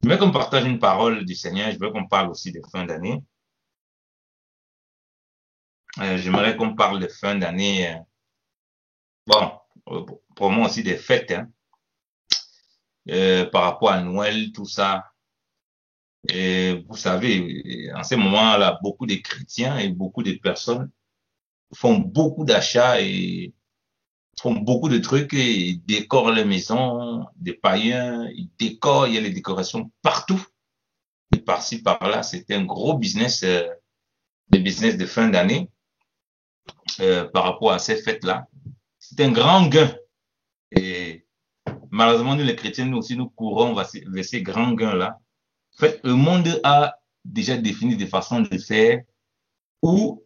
Je veux qu'on partage une parole du Seigneur. Je veux qu'on parle aussi des fins d'année. J'aimerais qu'on parle des fins d'année. Bon, pour moi aussi des fêtes, hein, par rapport à Noël, tout ça. Et vous savez, en ce moment-là, beaucoup de chrétiens et beaucoup de personnes font beaucoup d'achats et font beaucoup de trucs et ils décorent les maisons, des païens, ils décorent, il y a les décorations partout. Et par-ci, par-là, c'est un gros business, des business de fin d'année par rapport à ces fêtes-là. C'est un grand gain. Et malheureusement, nous les chrétiens, nous aussi, nous courons vers ces grands gains-là. En fait, le monde a déjà défini des façons de faire où,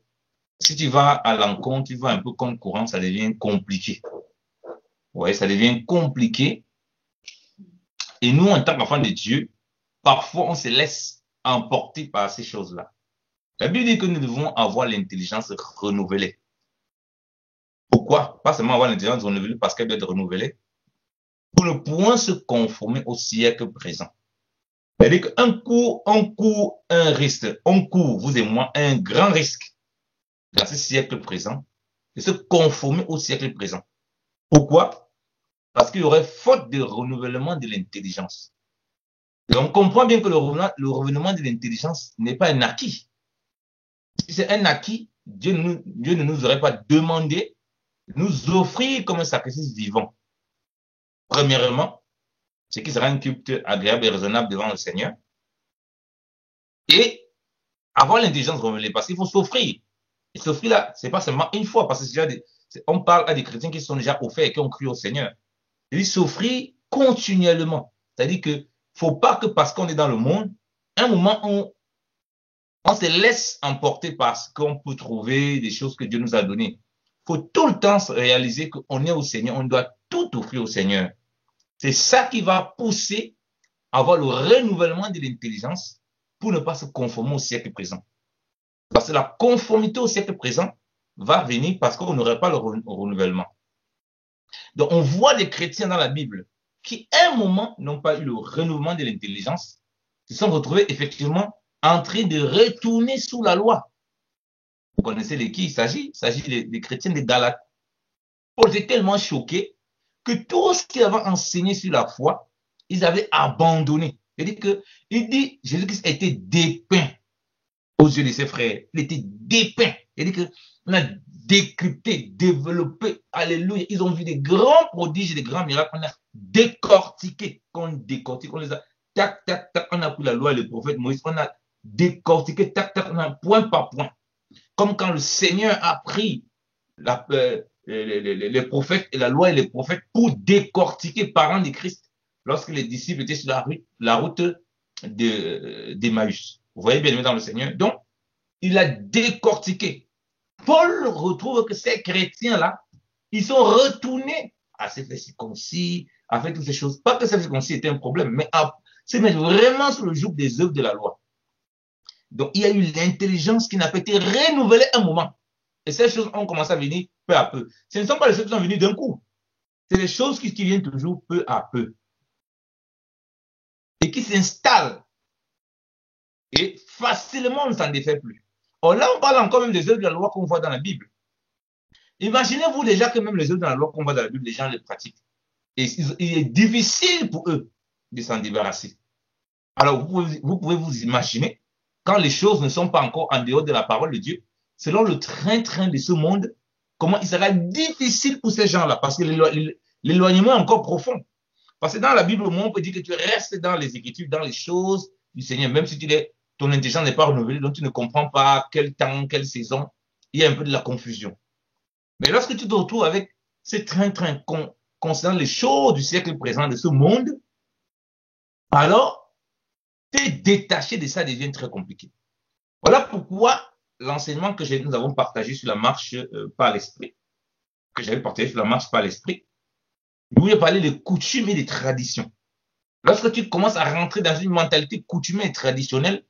si tu vas à l'encontre, tu vas un peu comme courant, ça devient compliqué. Ouais, ça devient compliqué. Et nous, en tant qu'enfants de Dieu, parfois, on se laisse emporter par ces choses-là. La Bible dit que nous devons avoir l'intelligence renouvelée. Pourquoi? Pas seulement avoir l'intelligence renouvelée parce qu'elle doit être renouvelée, pour ne point se conformer au siècle présent. C'est-à-dire on court un risque, on court, vous et moi, un grand risque dans ce siècle présent, de se conformer au siècle présent. Pourquoi? Parce qu'il y aurait faute de renouvellement de l'intelligence. Et on comprend bien que le renouvellement de l'intelligence n'est pas un acquis. Si c'est un acquis, Dieu ne nous aurait pas demandé de nous offrir comme un sacrifice vivant. Premièrement, ce qui sera un culte agréable et raisonnable devant le Seigneur. Et avoir l'intelligence renouvelée, parce qu'il faut s'offrir. Et s'offrir là, c'est pas seulement une fois, parce que on parle à des chrétiens qui sont déjà offerts et qui ont cru au Seigneur. Il s'offrir continuellement. C'est-à-dire que faut pas que parce qu'on est dans le monde, un moment on se laisse emporter par ce qu'on peut trouver, des choses que Dieu nous a données. Faut tout le temps se réaliser qu'on est au Seigneur, on doit tout offrir au Seigneur. C'est ça qui va pousser à avoir le renouvellement de l'intelligence pour ne pas se conformer au siècle présent. Parce que la conformité au siècle présent va venir parce qu'on n'aurait pas le renouvellement. Donc, on voit des chrétiens dans la Bible qui, à un moment, n'ont pas eu le renouvellement de l'intelligence, se sont retrouvés effectivement en train de retourner sous la loi. Vous connaissez de qui il s'agit? Il s'agit des chrétiens de Galates. Paul était tellement choqué que tout ce qu'il avait enseigné sur la foi, ils avaient abandonné. C'est-à-dire que, il dit, Jésus-Christ a été dépeint aux yeux de ses frères. Il était dépeint. C'est-à-dire qu'on a décrypté, développé, alléluia. Ils ont vu des grands prodiges, des grands miracles. On a décortiqué, on décortique, on les a, tac, tac, tac, on a pris la loi et le prophète Moïse, on a décortiqué, tac, tac, on a point par point. Comme quand le Seigneur a pris les prophètes et la loi et les prophètes pour décortiquer parents de Christ lorsque les disciples étaient sur la route d'Emmaüs. Vous voyez bien dans le Seigneur. Donc, il a décortiqué. Paul retrouve que ces chrétiens-là, ils sont retournés à se faire circoncis, à faire toutes ces choses. Pas que se faire circoncis était un problème, mais à se mettre vraiment sur le joug des œuvres de la loi. Donc, il y a eu l'intelligence qui n'a pas été renouvelée un moment. Et ces choses ont commencé à venir peu à peu. Ce ne sont pas les choses qui sont venues d'un coup. C'est des choses qui viennent toujours peu à peu. Et qui s'installent. Et facilement, on ne s'en défait plus. Or là, on parle encore même des œuvres de la loi qu'on voit dans la Bible. Imaginez-vous déjà que même les œuvres de la loi qu'on voit dans la Bible, les gens les pratiquent. Et il est difficile pour eux de s'en débarrasser. Alors, vous pouvez vous imaginer, quand les choses ne sont pas encore en dehors de la parole de Dieu, selon le train-train de ce monde, comment il sera difficile pour ces gens-là, parce que l'éloignement est encore profond. Parce que dans la Bible, au moins, on peut dire que tu restes dans les Écritures, dans les choses du Seigneur, même si ton intelligence n'est pas renouvelée, donc tu ne comprends pas quel temps, quelle saison, il y a un peu de la confusion. Mais lorsque tu te retrouves avec ce train-train concernant les choses du siècle présent de ce monde, alors, te détacher de ça devient très compliqué. Voilà pourquoi l'enseignement que nous avons partagé sur la marche par l'esprit, que j'avais partagé sur la marche par l'esprit, je voulais parler de coutumes et de traditions. Lorsque tu commences à rentrer dans une mentalité coutumière et traditionnelle,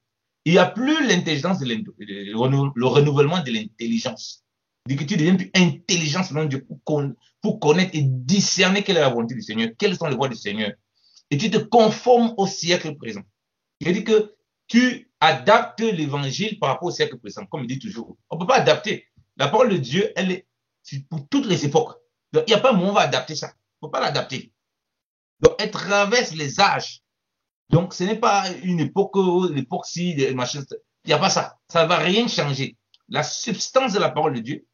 il n'y a plus l'intelligence, le renouvellement de l'intelligence. Que tu deviens plus intelligent selon Dieu pour connaître et discerner quelle est la volonté du Seigneur, quelles sont les voies du Seigneur. Et tu te conformes au siècle présent. Je dis que tu adaptes l'évangile par rapport au siècle présent, comme il dit toujours. On ne peut pas adapter. La parole de Dieu, elle est pour toutes les époques. Donc, il n'y a pas un moment où on va adapter ça. On ne peut pas l'adapter. Donc, elle traverse les âges. Donc, ce n'est pas une époque, l'époque-ci, machin. Il n'y a pas ça. Ça ne va rien changer. La substance de la parole de Dieu,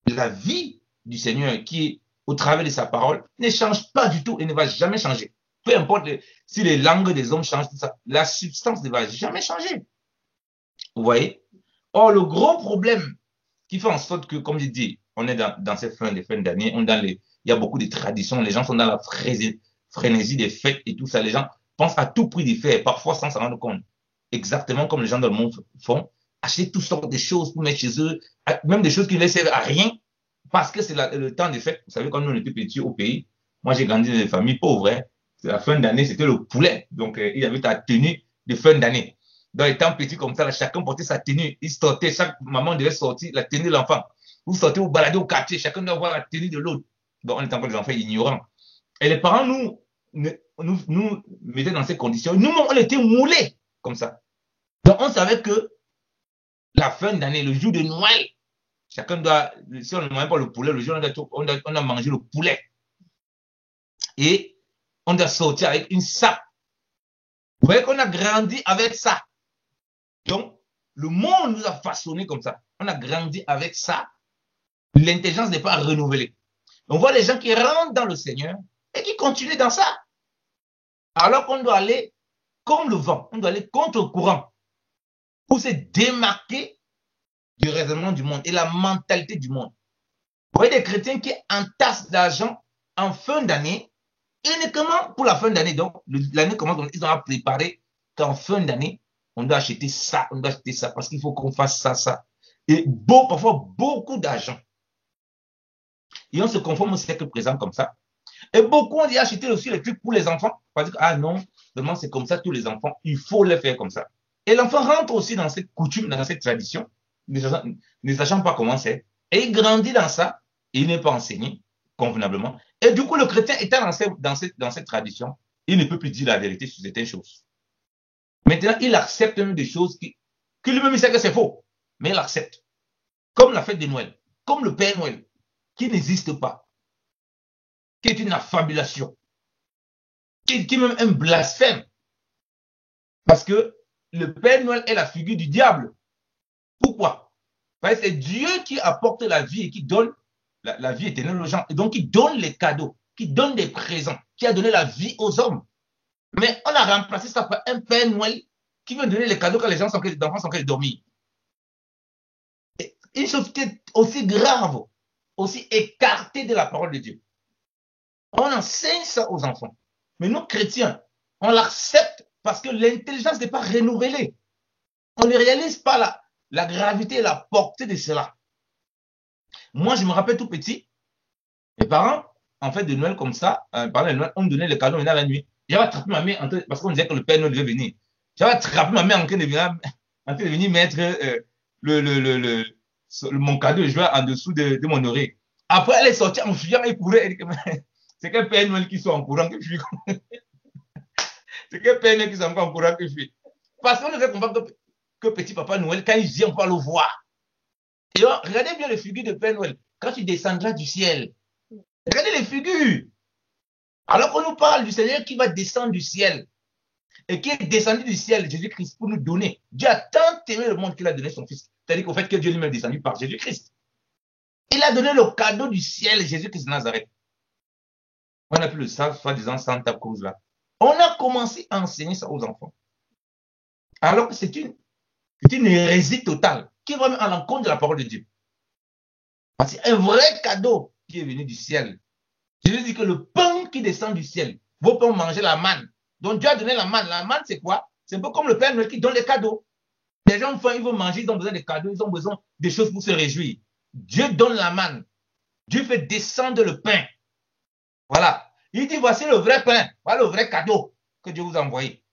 la vie du Seigneur qui est au travers de sa parole, ne change pas du tout et ne va jamais changer. Peu importe si les langues des hommes changent, tout ça, la substance ne va jamais changer. Vous voyez? Or, le gros problème qui fait en sorte que, comme je dis, on est dans ces fins d'année, il y a beaucoup de traditions, les gens sont dans la frénésie des fêtes et tout ça, les gens pensent à tout prix d'y faire, parfois sans s'en rendre compte. Exactement comme les gens dans le monde font, acheter toutes sortes de choses pour mettre chez eux, même des choses qui ne les servent à rien, parce que c'est le temps des fêtes. Vous savez, quand nous on était petits au pays, moi j'ai grandi dans des familles pauvres, hein. La fin d'année, c'était le poulet. Donc, il y avait ta tenue de fin d'année. Donc, étant petit comme ça, là, chacun portait sa tenue. Il sortait, chaque maman devait sortir la tenue de l'enfant. Vous sortez, vous baladez au quartier, chacun doit avoir la tenue de l'autre. Donc, on était encore des enfants ignorants. Et les parents nous mettaient dans ces conditions. Nous, on était moulés comme ça. Donc, on savait que la fin d'année, le jour de Noël, chacun doit, si on ne mange pas le poulet, le jour, on doit manger le poulet. Et on doit sortir avec une sape. Vous voyez qu'on a grandi avec ça. Donc, le monde nous a façonné comme ça. On a grandi avec ça. L'intelligence n'est pas renouvelée. On voit les gens qui rentrent dans le Seigneur et qui continuent dans ça. Alors qu'on doit aller comme le vent. On doit aller contre le courant pour se démarquer du raisonnement du monde et la mentalité du monde. Vous voyez des chrétiens qui entassent d'argent en fin d'année, uniquement pour la fin d'année. Donc, l'année commence, donc ils ont préparé qu'en fin d'année, on doit acheter ça, parce qu'il faut qu'on fasse ça, ça. Et parfois, beaucoup d'argent. Et on se conforme au siècle présent comme ça. Et beaucoup ont dit acheter aussi les trucs pour les enfants. Parce que, ah non, vraiment, c'est comme ça, tous les enfants, il faut les faire comme ça. Et l'enfant rentre aussi dans cette coutume, dans cette tradition, ne sachant pas comment c'est. Et il grandit dans ça, et il n'est pas enseigné convenablement. Et du coup, le chrétien étant dans cette tradition, il ne peut plus dire la vérité sur certaines choses. Maintenant, il accepte même des choses qui lui-même sait que c'est faux, mais il accepte. Comme la fête de Noël, comme le Père Noël, qui n'existe pas, qui est une affabulation, qui est même un blasphème. Parce que le Père Noël est la figure du diable. Pourquoi? Parce que c'est Dieu qui apporte la vie et qui donne la vie éternelle aux gens. Et donc, qui donne les cadeaux, qui donne des présents, qui a donné la vie aux hommes. Mais on a remplacé ça par un Père Noël qui veut donner les cadeaux quand les enfants sont en train de dormir. Et une chose qui est aussi grave, aussi écartée de la parole de Dieu. On enseigne ça aux enfants. Mais nous, chrétiens, on l'accepte parce que l'intelligence n'est pas renouvelée. On ne réalise pas la gravité et la portée de cela. Moi, je me rappelle tout petit, mes parents, en fait, de Noël comme ça, pendant le Noël, on me donnait les cadeaux maintenant la nuit. J'avais attrapé ma mère, parce qu'on disait que le Père Noël devait venir. J'avais attrapé ma mère en train de venir mettre mon cadeau, je en dessous de mon oreille. Après, elle est sortie en fuyant, elle courait. Elle dit que c'est quel Père Noël qui soit en courant que je suis. C'est quel Père Noël qui soit en courant que je suis. Parce qu'on ne fait comprendre que petit Papa Noël, quand il vient, on va le voir. Et regardez bien les figures de Père Noël. Quand tu descendras du ciel, regardez les figures. Alors qu'on nous parle du Seigneur qui va descendre du ciel. Et qui est descendu du ciel, Jésus-Christ, pour nous donner. Dieu a tant aimé le monde qu'il a donné son Fils. C'est-à-dire qu'au fait que Dieu lui-même est descendu par Jésus-Christ. Il a donné le cadeau du ciel, Jésus-Christ de Nazareth. On a plus le soi-disant Santa Cruz là. On a commencé à enseigner ça aux enfants. Alors que c'est une hérésie totale qui va à l'encontre de la parole de Dieu. Parce qu'un vrai cadeau qui est venu du ciel. Jésus dit que le pain qui descend du ciel, vos pains manger la manne. Donc Dieu a donné la manne. La manne, c'est quoi? C'est un peu comme le Père Noël qui donne les cadeaux. Les gens faim, ils vont manger, ils ont besoin de cadeaux, ils ont besoin de choses pour se réjouir. Dieu donne la manne. Dieu fait descendre le pain. Voilà. Il dit, voici le vrai pain. Voilà le vrai cadeau que Dieu vous a envoyé.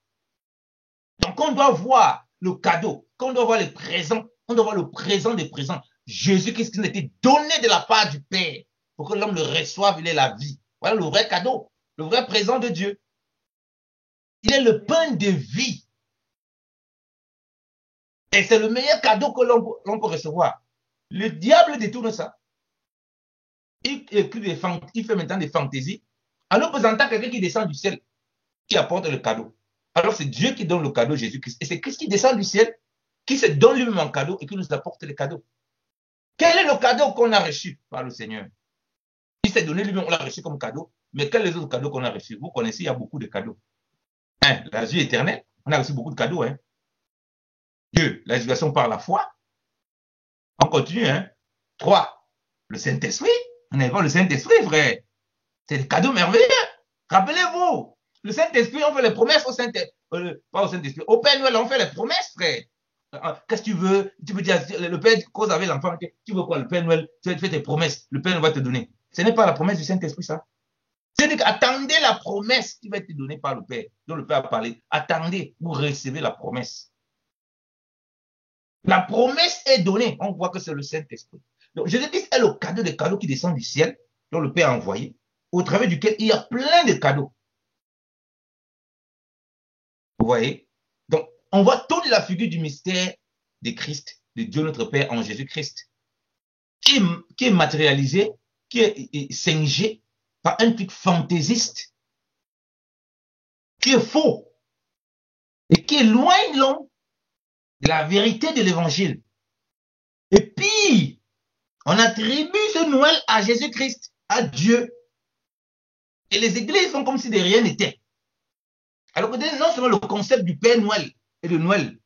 Donc, on doit voir le cadeau. Quand on doit voir les présents, on doit voir le présent des présents. Jésus-Christ qui nous a été donné de la part du Père pour que l'homme le reçoive, il ait la vie. Voilà le vrai cadeau, le vrai présent de Dieu. Il est le pain de vie. Et c'est le meilleur cadeau que l'on peut recevoir. Le diable détourne ça. Il fait maintenant des fantaisies en nous présentant quelqu'un qui descend du ciel, qui apporte le cadeau. Alors c'est Dieu qui donne le cadeau, Jésus-Christ. Et c'est Christ qui descend du ciel, qui se donne lui-même en cadeau et qui nous apporte le cadeau. Quel est le cadeau qu'on a reçu par le Seigneur? Il s'est donné lui-même, on l'a reçu comme cadeau. Mais quels sont les autres cadeaux qu'on a reçus? Vous connaissez, il y a beaucoup de cadeaux. La vie éternelle, on a reçu beaucoup de cadeaux. 2, la justification par la foi. On continue. 3, le Saint-Esprit. On n'est pas le Saint-Esprit, frère. C'est des cadeaux merveilleux. Rappelez-vous, le Saint-Esprit, on fait les promesses au Saint-Esprit. Pas au Saint-Esprit. Au Père Noël, on fait les promesses, frère. Qu'est-ce que tu veux? Tu peux dire, le Père cause avec l'enfant. Tu veux quoi? Le Père Noël, tu fais tes promesses. Le Père Noël va te donner. Ce n'est pas la promesse du Saint-Esprit, ça. C'est-à-dire attendez la promesse qui va être donnée par le Père, dont le Père a parlé. Attendez, vous recevez la promesse. La promesse est donnée. On voit que c'est le Saint-Esprit. Donc, Jésus-Christ est le cadeau des cadeaux qui descend du ciel, dont le Père a envoyé, au travers duquel il y a plein de cadeaux. Vous voyez? Donc, on voit toute la figure du mystère de Christ, de Dieu notre Père en Jésus-Christ, qui est matérialisé, qui est singé par un truc fantaisiste, qui est faux, et qui éloigne l'homme de la vérité de l'évangile. Et puis, on attribue ce Noël à Jésus-Christ, à Dieu. Et les églises font comme si de rien n'était. Alors que non seulement le concept du Père Noël et de Noël,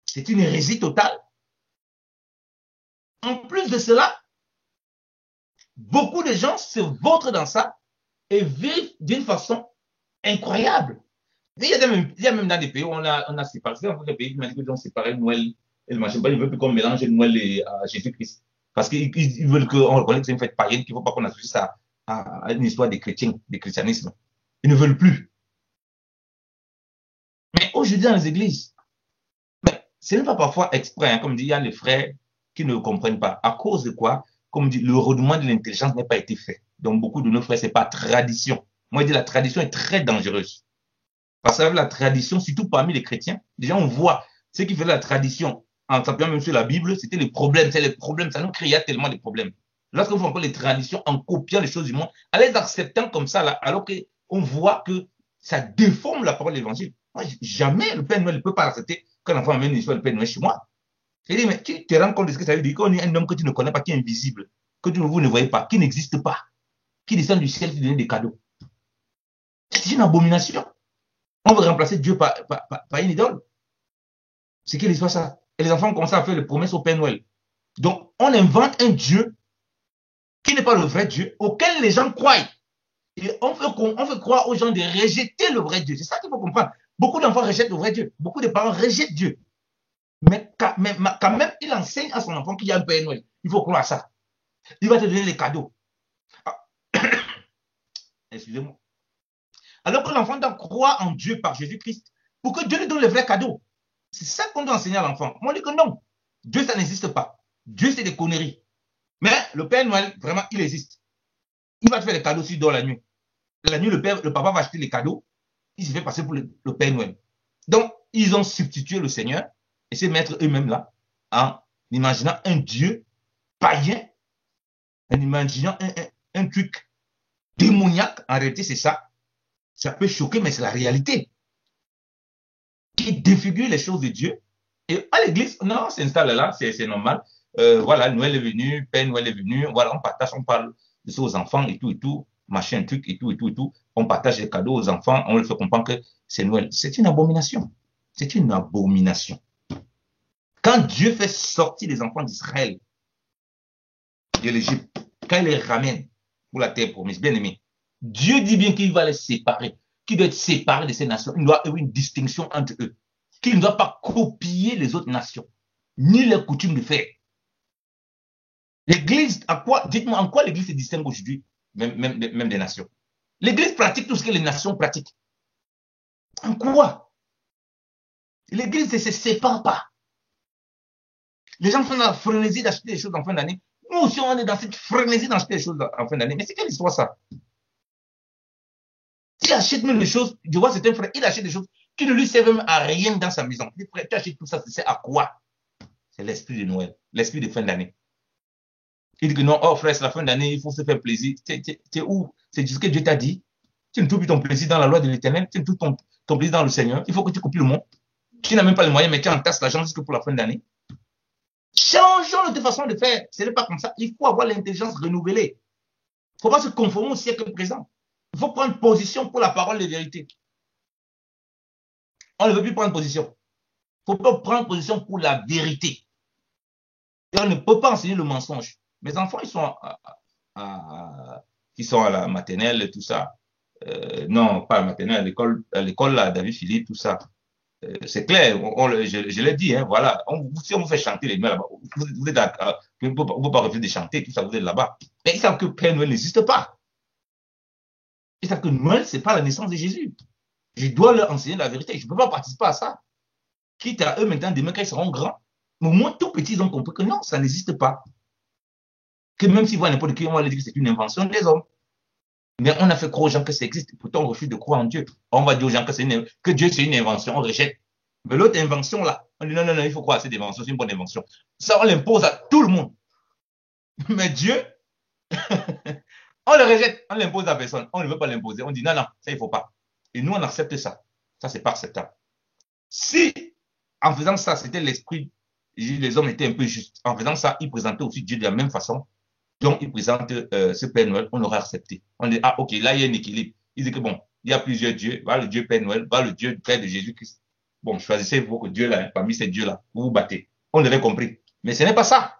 c'est une hérésie totale. En plus de cela, beaucoup de gens se vautrent dans ça et vivent d'une façon incroyable. Il y a même dans des pays où on a séparé. C'est dans des pays qui m'ont dit que ont séparé Noël et le machin. Ils ne veulent plus qu'on mélange Noël à Jésus-Christ. Parce qu'ils veulent qu'on reconnaisse que c'est une fête païenne, qu'il ne faut pas qu'on associe ça à une histoire des chrétiens, des christianismes. Ils ne veulent plus. Mais aujourd'hui, dans les églises, ce n'est pas parfois exprès, comme dit, il y a les frères qui ne comprennent pas. À cause de quoi? Comme dit, le redoulement de l'intelligence n'a pas été fait. Donc, beaucoup de nos frères, ce n'est pas tradition. Moi, je dis la tradition est très dangereuse. Parce qu'avec la tradition, surtout parmi les chrétiens, déjà, on voit ce qui fait la tradition en s'appuyant même sur la Bible, c'était les problèmes. C'est les problèmes, ça nous créait tellement de problèmes. Lorsqu'on fait encore les traditions en copiant les choses du monde, en les acceptant comme ça, là, alors qu'on voit que ça déforme la parole de l'évangile. Moi, jamais le Père Noël ne peut pas accepter qu'un enfant amène une histoire de Père Noël chez moi. Je dis, mais tu te rends compte de ce que ça veut dire? Qu'on est un homme que tu ne connais pas, qui est invisible, que vous ne voyez pas, qui n'existe pas, qui descend du ciel, qui donne des cadeaux. C'est une abomination. On veut remplacer Dieu par une idole. C'est quelle histoire ça? Et les enfants commencent à faire les promesses au Père Noël. Donc, on invente un Dieu qui n'est pas le vrai Dieu, auquel les gens croient. Et on fait croire aux gens de rejeter le vrai Dieu. C'est ça qu'il faut comprendre. Beaucoup d'enfants rejettent le vrai Dieu. Beaucoup de parents rejettent Dieu. Mais quand même, il enseigne à son enfant qu'il y a un Père Noël. Il faut croire à ça. Il va te donner les cadeaux. Ah. Excusez-moi. Alors que l'enfant doit croire en Dieu par Jésus-Christ pour que Dieu lui donne les vrais cadeaux. C'est ça qu'on doit enseigner à l'enfant. Moi, on dit que non. Dieu, ça n'existe pas. Dieu, c'est des conneries. Mais le Père Noël, vraiment, il existe. Il va te faire les cadeaux s'il dort la nuit. La nuit, le papa va acheter les cadeaux. Il se fait passer pour le Père Noël. Donc, ils ont substitué le Seigneur et se mettre eux-mêmes là en imaginant un Dieu païen, en imaginant un truc démoniaque. En réalité, c'est ça. Ça peut choquer, mais c'est la réalité. Qui défigure les choses de Dieu. Et à l'église, non, on s'installe là, c'est normal. Voilà, Noël est venu, Père Noël est venu. Voilà, on partage, on parle de ça aux enfants et tout, machin, truc et tout. On partage les cadeaux aux enfants, on leur fait comprendre que c'est Noël. C'est une abomination. C'est une abomination. Quand Dieu fait sortir les enfants d'Israël de l'Égypte, quand il les ramène pour la terre promise, bien aimé, Dieu dit bien qu'il va les séparer, qu'il doit être séparé de ces nations. Il doit y avoir une distinction entre eux, qu'il ne doit pas copier les autres nations, ni les coutumes de faire. L'Église, dites-moi, en quoi l'Église se distingue aujourd'hui, même des nations? L'Église pratique tout ce que les nations pratiquent. En quoi? L'Église ne se sépare pas. Les gens sont dans la frénésie d'acheter des choses en fin d'année. Nous aussi, on est dans cette frénésie d'acheter des choses en fin d'année. Mais c'est quelle histoire ça? qui achète même des choses, je vois c'est un frère, il achète des choses qui ne lui servent même à rien dans sa maison. Il dit, frère, tu achètes tout ça, c'est à quoi? C'est l'esprit de Noël, l'esprit de fin d'année. Il dit que non, oh frère, c'est la fin d'année, il faut se faire plaisir. C'est où? C'est ce que Dieu t'a dit. Tu ne trouves plus ton plaisir dans la loi de l'Éternel, tu ne trouves ton plaisir dans le Seigneur. Il faut que tu copies le monde. Tu n'as même pas les moyens, mais tu entasses l'argent jusque pour la fin d'année. Changeons de façon de faire. Ce n'est pas comme ça. Il faut avoir l'intelligence renouvelée. Il ne faut pas se conformer au siècle présent. Il faut prendre position pour la parole de vérité. On ne veut plus prendre position. Il ne faut pas prendre position pour la vérité. Et on ne peut pas enseigner le mensonge. Mes enfants, ils sont à la maternelle et tout ça. Non, pas à la maternelle, à l'école, là, David Philippe, tout ça. C'est clair, je l'ai dit, hein, voilà. Si on vous fait chanter les Noël là-bas, vous êtes vous ne pouvez pas refuser de chanter, tout ça, vous êtes là-bas. Mais ils savent que Père Noël n'existe pas. Ils savent que Noël, ce n'est pas la naissance de Jésus. Je dois leur enseigner la vérité. Je ne peux pas participer à ça. Quitte à eux maintenant, demain, quand ils seront grands, mais au moins tout petits, ils ont compris que non, ça n'existe pas. Que même s'ils voient n'importe qui, on va leur dire que c'est une invention des hommes. Mais on a fait croire aux gens que ça existe. Pourtant, on refuse de croire en Dieu. On va dire aux gens que Dieu, c'est une invention. On rejette. Mais l'autre invention, là, on dit non, non, non, il faut croire à cette invention. C'est une bonne invention. Ça, on l'impose à tout le monde. Mais Dieu, on le rejette. On l'impose à personne. On ne veut pas l'imposer. On dit non, non, ça, il ne faut pas. Et nous, on accepte ça. Ça, c'est pas acceptable. Si, en faisant ça, c'était l'esprit, les hommes étaient un peu justes. En faisant ça, ils présentaient aussi Dieu de la même façon. Donc, ils présentent ce Père Noël, on aurait accepté. On dit, ah, ok, là, il y a un équilibre. Ils disent que bon, il y a plusieurs dieux. Va le Dieu Père Noël, va le Dieu Père de Jésus-Christ. Bon, choisissez votre Dieu là, parmi ces dieux là, vous vous battez. On aurait compris. Mais ce n'est pas ça.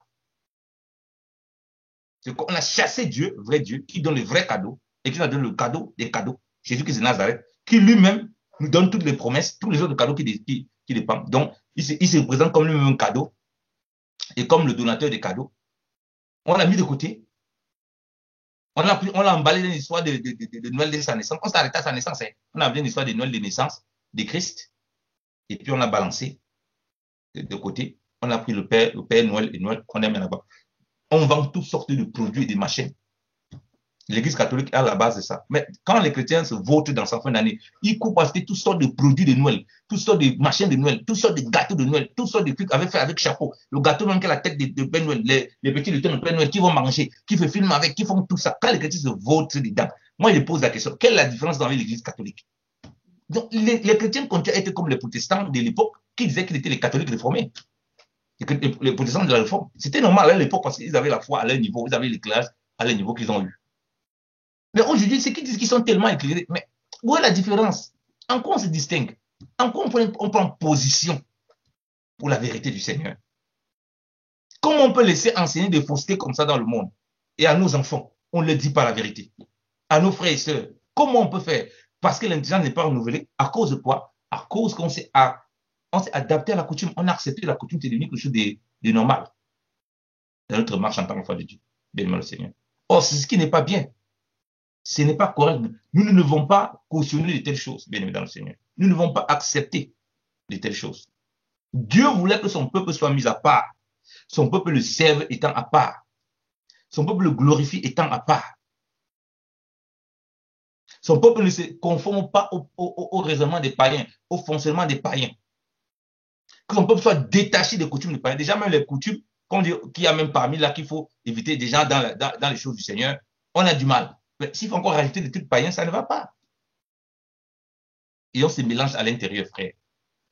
C'est qu'on a chassé Dieu, vrai Dieu, qui donne le vrai cadeau, et qui nous donne le cadeau des cadeaux. Jésus-Christ de Nazareth, qui lui-même nous donne toutes les promesses, tous les autres cadeaux qui dépendent. Donc, il se présente comme lui-même un cadeau, et comme le donateur des cadeaux. On l'a mis de côté. On l'a emballé dans l'histoire de Noël de sa naissance. On s'est arrêté à sa naissance. Hein. On a amené l'histoire de Noël de naissance de Christ. Et puis on l'a balancé de côté. On a pris le Père Noël et Noël, on a mis là-bas. On vend toutes sortes de produits et de machins. L'Église catholique est à la base de ça. Mais quand les chrétiens se votent dans sa fin d'année, ils coupent acheter toutes sortes de produits de Noël, toutes sortes de machins de Noël, toutes sortes de gâteaux de Noël, toutes sortes de trucs avec chapeau. Le gâteau même qui a la tête de Père Noël, les petits lutins de Père Noël qui vont manger, qui font film avec, qui font tout ça. Quand les chrétiens se votent dedans, moi je pose la question, quelle est la différence dans l'Église catholique? Donc les chrétiens continuent à être comme les protestants de l'époque qui disaient qu'ils étaient les catholiques réformés. Et que les protestants de la réforme, c'était normal à l'époque parce qu'ils avaient la foi à leur niveau, ils avaient l'éclairage à leur niveau qu'ils ont eu. Mais aujourd'hui, ceux qui disent qu'ils sont tellement éclairés, mais où est la différence? En quoi on se distingue? En quoi on prend position pour la vérité du Seigneur? Comment on peut laisser enseigner des faussetés comme ça dans le monde? Et à nos enfants, on ne leur dit pas la vérité. À nos frères et sœurs, comment on peut faire? Parce que l'intelligence n'est pas renouvelée. À cause de quoi? À cause qu'on s'est adapté à la coutume. On a accepté la coutume, c'est devenu quelque chose de normal. Dans notre marche en tant qu'enfant de Dieu. Béni le Seigneur. Or, c'est ce qui n'est pas bien. Ce n'est pas correct. Nous ne devons pas cautionner de telles choses, bien évidemment, le Seigneur. Nous ne devons pas accepter de telles choses. Dieu voulait que son peuple soit mis à part. Son peuple le serve étant à part. Son peuple le glorifie étant à part. Son peuple ne se conforme pas au raisonnement des païens, au fonctionnement des païens. Que son peuple soit détaché des coutumes des païens. Déjà, même les coutumes, qu'on dit qu'il y a même parmi là qu'il faut éviter déjà dans les choses du Seigneur, on a du mal. S'il faut encore rajouter des trucs païens, ça ne va pas. Et on se mélange à l'intérieur, frère.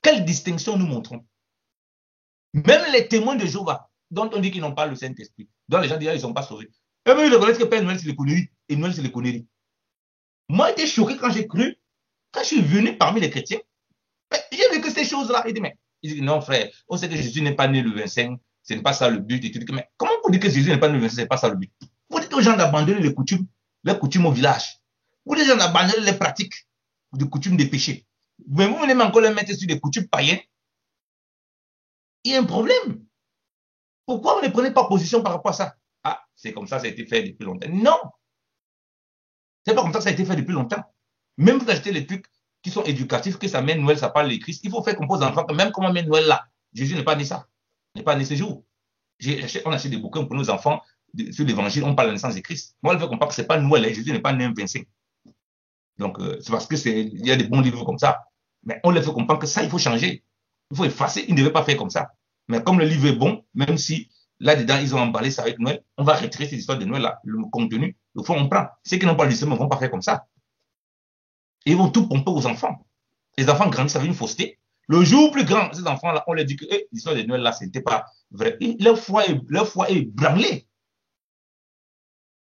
Quelle distinction nous montrons? Même les témoins de Jéhovah, dont on dit qu'ils n'ont pas le Saint-Esprit, dont les gens disent qu'ils ne sont pas sauvés, eux-mêmes, ils reconnaissent que Père Noël, c'est les conneries, et Noël, c'est les conneries. Moi, j'ai été choqué quand j'ai cru, quand je suis venu parmi les chrétiens, j'ai vu que ces choses-là, ils disent non, frère, on sait que Jésus n'est pas né le 25, ce n'est pas ça le but, et tout. Mais comment vous dites que Jésus n'est pas né le 25, ce n'est pas ça le but? Vous dites aux gens d'abandonner les coutumes au village. Vous dites aux gens d'abandonner les pratiques de coutumes des péchés. Mais vous venez encore les mettre sur des coutumes païennes. Il y a un problème. Pourquoi vous ne prenez pas position par rapport à ça? Ah, c'est comme ça a été fait depuis longtemps. Non. C'est pas comme ça a été fait depuis longtemps. Même vous achetez les trucs qui sont éducatifs, que ça mène Noël, ça parle de Christ. Il faut faire comprendre aux enfants que même comment mène Noël là, Jésus n'est pas né ça. Il n'est pas né ce jour. On achète des bouquins pour nos enfants sur l'évangile, on parle de la naissance de Christ. Moi, je veux comprendre que ce n'est pas Noël, Jésus n'est pas né un 25. Donc, c'est parce que il y a des bons livres comme ça. Mais on les fait comprendre que ça, il faut changer. Il faut effacer. Ils ne devaient pas faire comme ça. Mais comme le livre est bon, même si là-dedans, ils ont emballé ça avec Noël, on va retirer cette histoire de Noël-là. Le contenu, le fond, on prend. Ceux qui n'ont pas le discernement ne vont pas faire comme ça. Et ils vont tout pomper aux enfants. Les enfants grandissent avec une fausseté. Le jour plus grand, ces enfants-là, on leur dit que l'histoire de Noël, là, ce n'était pas vrai. Leur foi est ébranlée.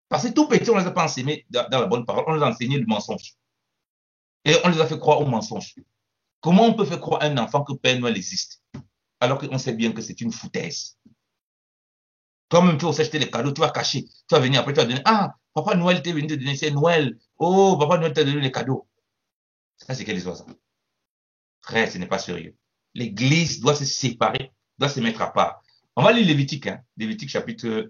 Parce que tout petit, on ne les a pas enseignés dans la bonne parole, on les a enseigné le mensonge. Et on les a fait croire au mensonge. Comment on peut faire croire à un enfant que Père Noël existe, alors qu'on sait bien que c'est une foutaise? Toi-même, tu vas acheter les cadeaux, tu vas cacher, tu vas venir après, tu vas donner, ah, Papa Noël t'est venu te donner, c'est Noël. Oh, Papa Noël t'a donné les cadeaux. Ça, c'est quelle histoire, ça? Frère, ce n'est pas sérieux. L'Église doit se séparer, doit se mettre à part. On va lire Lévitique, hein? Lévitique chapitre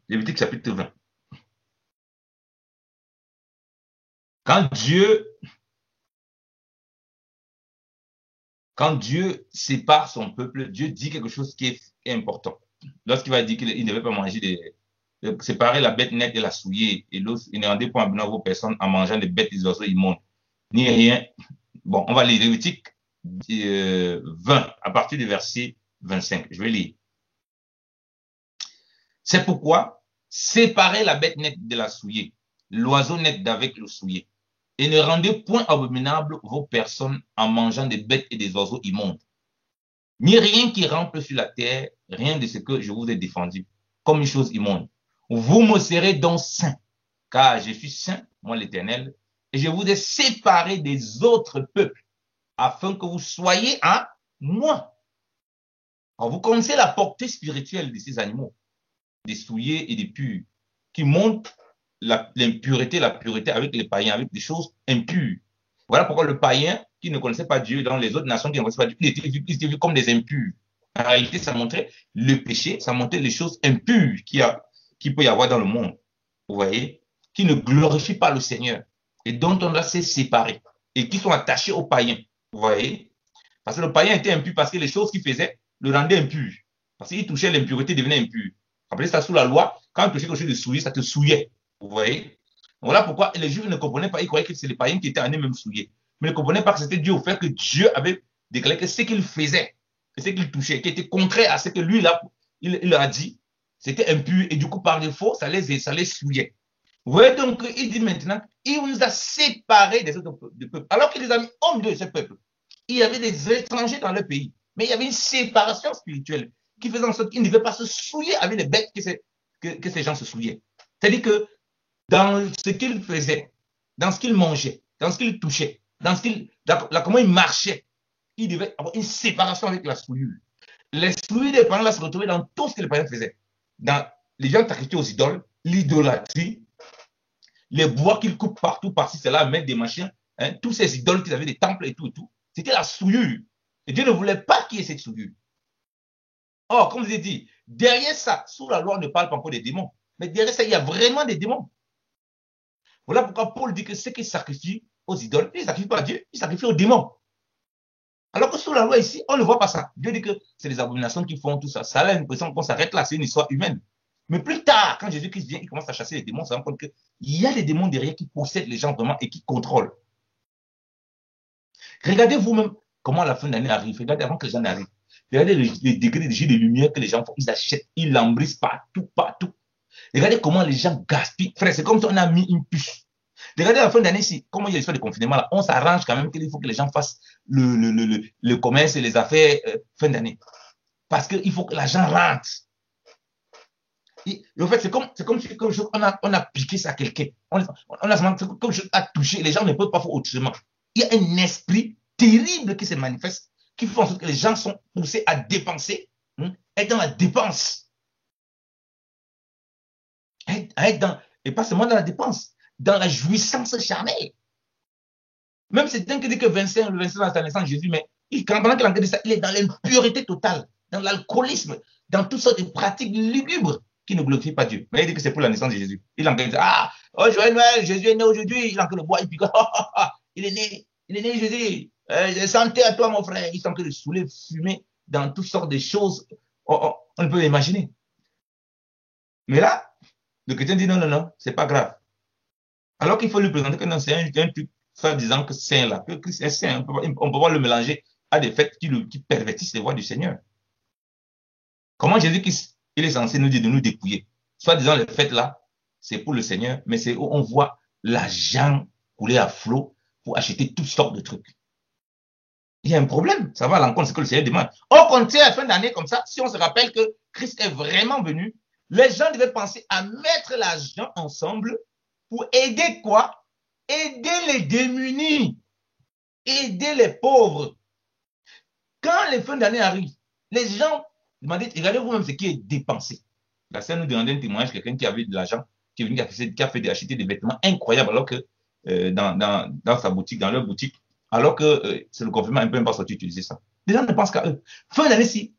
20. Quand Dieu, quand Dieu sépare son peuple, Dieu dit quelque chose qui est important. Lorsqu'il va dire qu'il ne devait pas manger séparer la bête nette et la souiller, et l'autre, il ne rendait point à vos personnes en mangeant des bêtes et des oiseaux immondes, ni rien. Bon, on va lire Lévitique 20, à partir du verset 25. Je vais lire. C'est pourquoi séparez la bête nette de la souillée, l'oiseau net d'avec le souillé, et ne rendez point abominable vos personnes en mangeant des bêtes et des oiseaux immondes, ni rien qui rampe sur la terre, rien de ce que je vous ai défendu, comme une chose immonde. Vous me serez donc saints, car je suis saint, moi l'Éternel, et je vous ai séparé des autres peuples, afin que vous soyez en moi. Alors, vous connaissez la portée spirituelle de ces animaux, des souillés et des purs, qui montrent l'impureté, la pureté avec les païens, avec des choses impures. Voilà pourquoi le païen qui ne connaissait pas Dieu, dans les autres nations qui ne connaissaient pas Dieu, il était vu comme des impurs. En réalité, ça montrait le péché, ça montrait les choses impures qu'il peut y avoir dans le monde. Vous voyez, qui ne glorifient pas le Seigneur et dont on doit se séparer et qui sont attachés aux païens. Vous voyez, parce que le païen était impur parce que les choses qu'il faisait le rendaient impur. Parce qu'il touchait l'impureté, devenait impur. Rappelez ça sous la loi, quand tu touchais quelque chose de souillé, ça te souillait. Vous voyez? Voilà pourquoi les Juifs ne comprenaient pas, ils croyaient que c'est les païens qui étaient en eux-mêmes souillés. Mais ils ne comprenaient pas que c'était dû au fait que Dieu avait déclaré que ce qu'il faisait, ce qu'il touchait, qui était contraire à ce que lui, là, il a dit, c'était impur. Et du coup, par défaut, ça les souillait. Vous voyez donc, il dit maintenant, il nous a séparés des autres peuples. Alors qu'il les a mis au milieu de ce peuple. Il y avait des étrangers dans leur pays. Mais il y avait une séparation spirituelle qui faisait en sorte qu'ils ne devaient pas se souiller avec les bêtes que ces gens se souillaient. C'est-à-dire que dans ce qu'ils faisaient, dans ce qu'ils mangeaient, dans ce qu'ils touchaient, comment ils marchaient, ils devaient avoir une séparation avec la souillure. Les souillures des païens se retrouvaient dans tout ce que les païens faisaient. Dans les gens sacrifiaient aux idoles, l'idolâtrie, les bois qu'ils coupent partout, par-ci, c'est-là, mettre des machines, hein, tous ces idoles qu'ils avaient, des temples et tout. C'était la souillure. Et Dieu ne voulait pas qu'il y ait cette souillure. Or, comme je l'ai dit, derrière ça, sous la loi, on ne parle pas encore des démons. Mais derrière ça, il y a vraiment des démons. Voilà pourquoi Paul dit que ceux qui sacrifient aux idoles, ils ne sacrifient pas à Dieu, ils sacrifient aux démons. Alors que sous la loi ici, on ne voit pas ça. Dieu dit que c'est les abominations qui font tout ça. Ça a l'impression qu'on s'arrête là, c'est une histoire humaine. Mais plus tard, quand Jésus-Christ vient, il commence à chasser les démons, on se rend compte qu'il y a des démons derrière qui possèdent les gens vraiment et qui contrôlent. Regardez vous-même comment la fin d'année arrive. Regardez avant que les gens n'arrivent. Regardez les degrés de jus de lumière que les gens font. Ils achètent, ils l'embrisent partout, partout. Regardez comment les gens gaspillent. Frère, c'est comme si on a mis une puce. Regardez la fin d'année ici, comment il y a l'histoire de confinement là. On s'arrange quand même qu'il faut que les gens fassent le commerce et les affaires fin d'année. Parce qu'il faut que l'argent rentre. Et en fait, c'est comme si on a piqué ça à quelqu'un. On a comme si on a touché. Les gens ne peuvent pas faire autrement. Il y a un esprit terrible qui se manifeste, qui fait en sorte que les gens sont poussés à dépenser, être dans la dépense. Et pas seulement dans la dépense, dans la jouissance charnelle. Même c'est un qui dit que le 25 dans sa naissance, Jésus, mais pendant qu'il dit ça, il est dans l'impureté totale, dans l'alcoolisme, dans toutes sortes de pratiques lugubres qui ne glorifient pas Dieu. Mais il dit que c'est pour la naissance de Jésus. Il en dit, joyeux Noël, Jésus est né aujourd'hui, il en le bois, il pique, il est né Jésus, santé à toi mon frère. Il sent que le soulève fumé dans toutes sortes de choses, on ne peut imaginer. Mais là, le chrétien dit non, c'est pas grave. Alors qu'il faut lui présenter que non, c'est un truc, soit disant que saint là, que Christ est saint. On peut pas le mélanger à des faits qui pervertissent les voies du Seigneur. Comment Jésus-Christ, il est censé nous dire de nous dépouiller? Soit disant les faits là, c'est pour le Seigneur, mais c'est où on voit l'argent couler à flot pour acheter toutes sortes de trucs. Il y a un problème. Ça va à l'encontre de ce que le Seigneur demande. Au contraire, à la fin d'année comme ça, si on se rappelle que Christ est vraiment venu, les gens devaient penser à mettre l'argent ensemble pour aider quoi? Aider les démunis, aider les pauvres. Quand les fins d'année arrivent, les gens demandent, regardez vous-même ce qui est dépensé. La scène nous demandait un témoignage, quelqu'un qui avait de l'argent, qui est venu qui a fait acheter des vêtements incroyables alors que dans sa boutique, dans leur boutique, alors que c'est le confinement, un peu même pas sorti utiliser ça. Les gens ne pensent qu'à eux. Fin d'année, si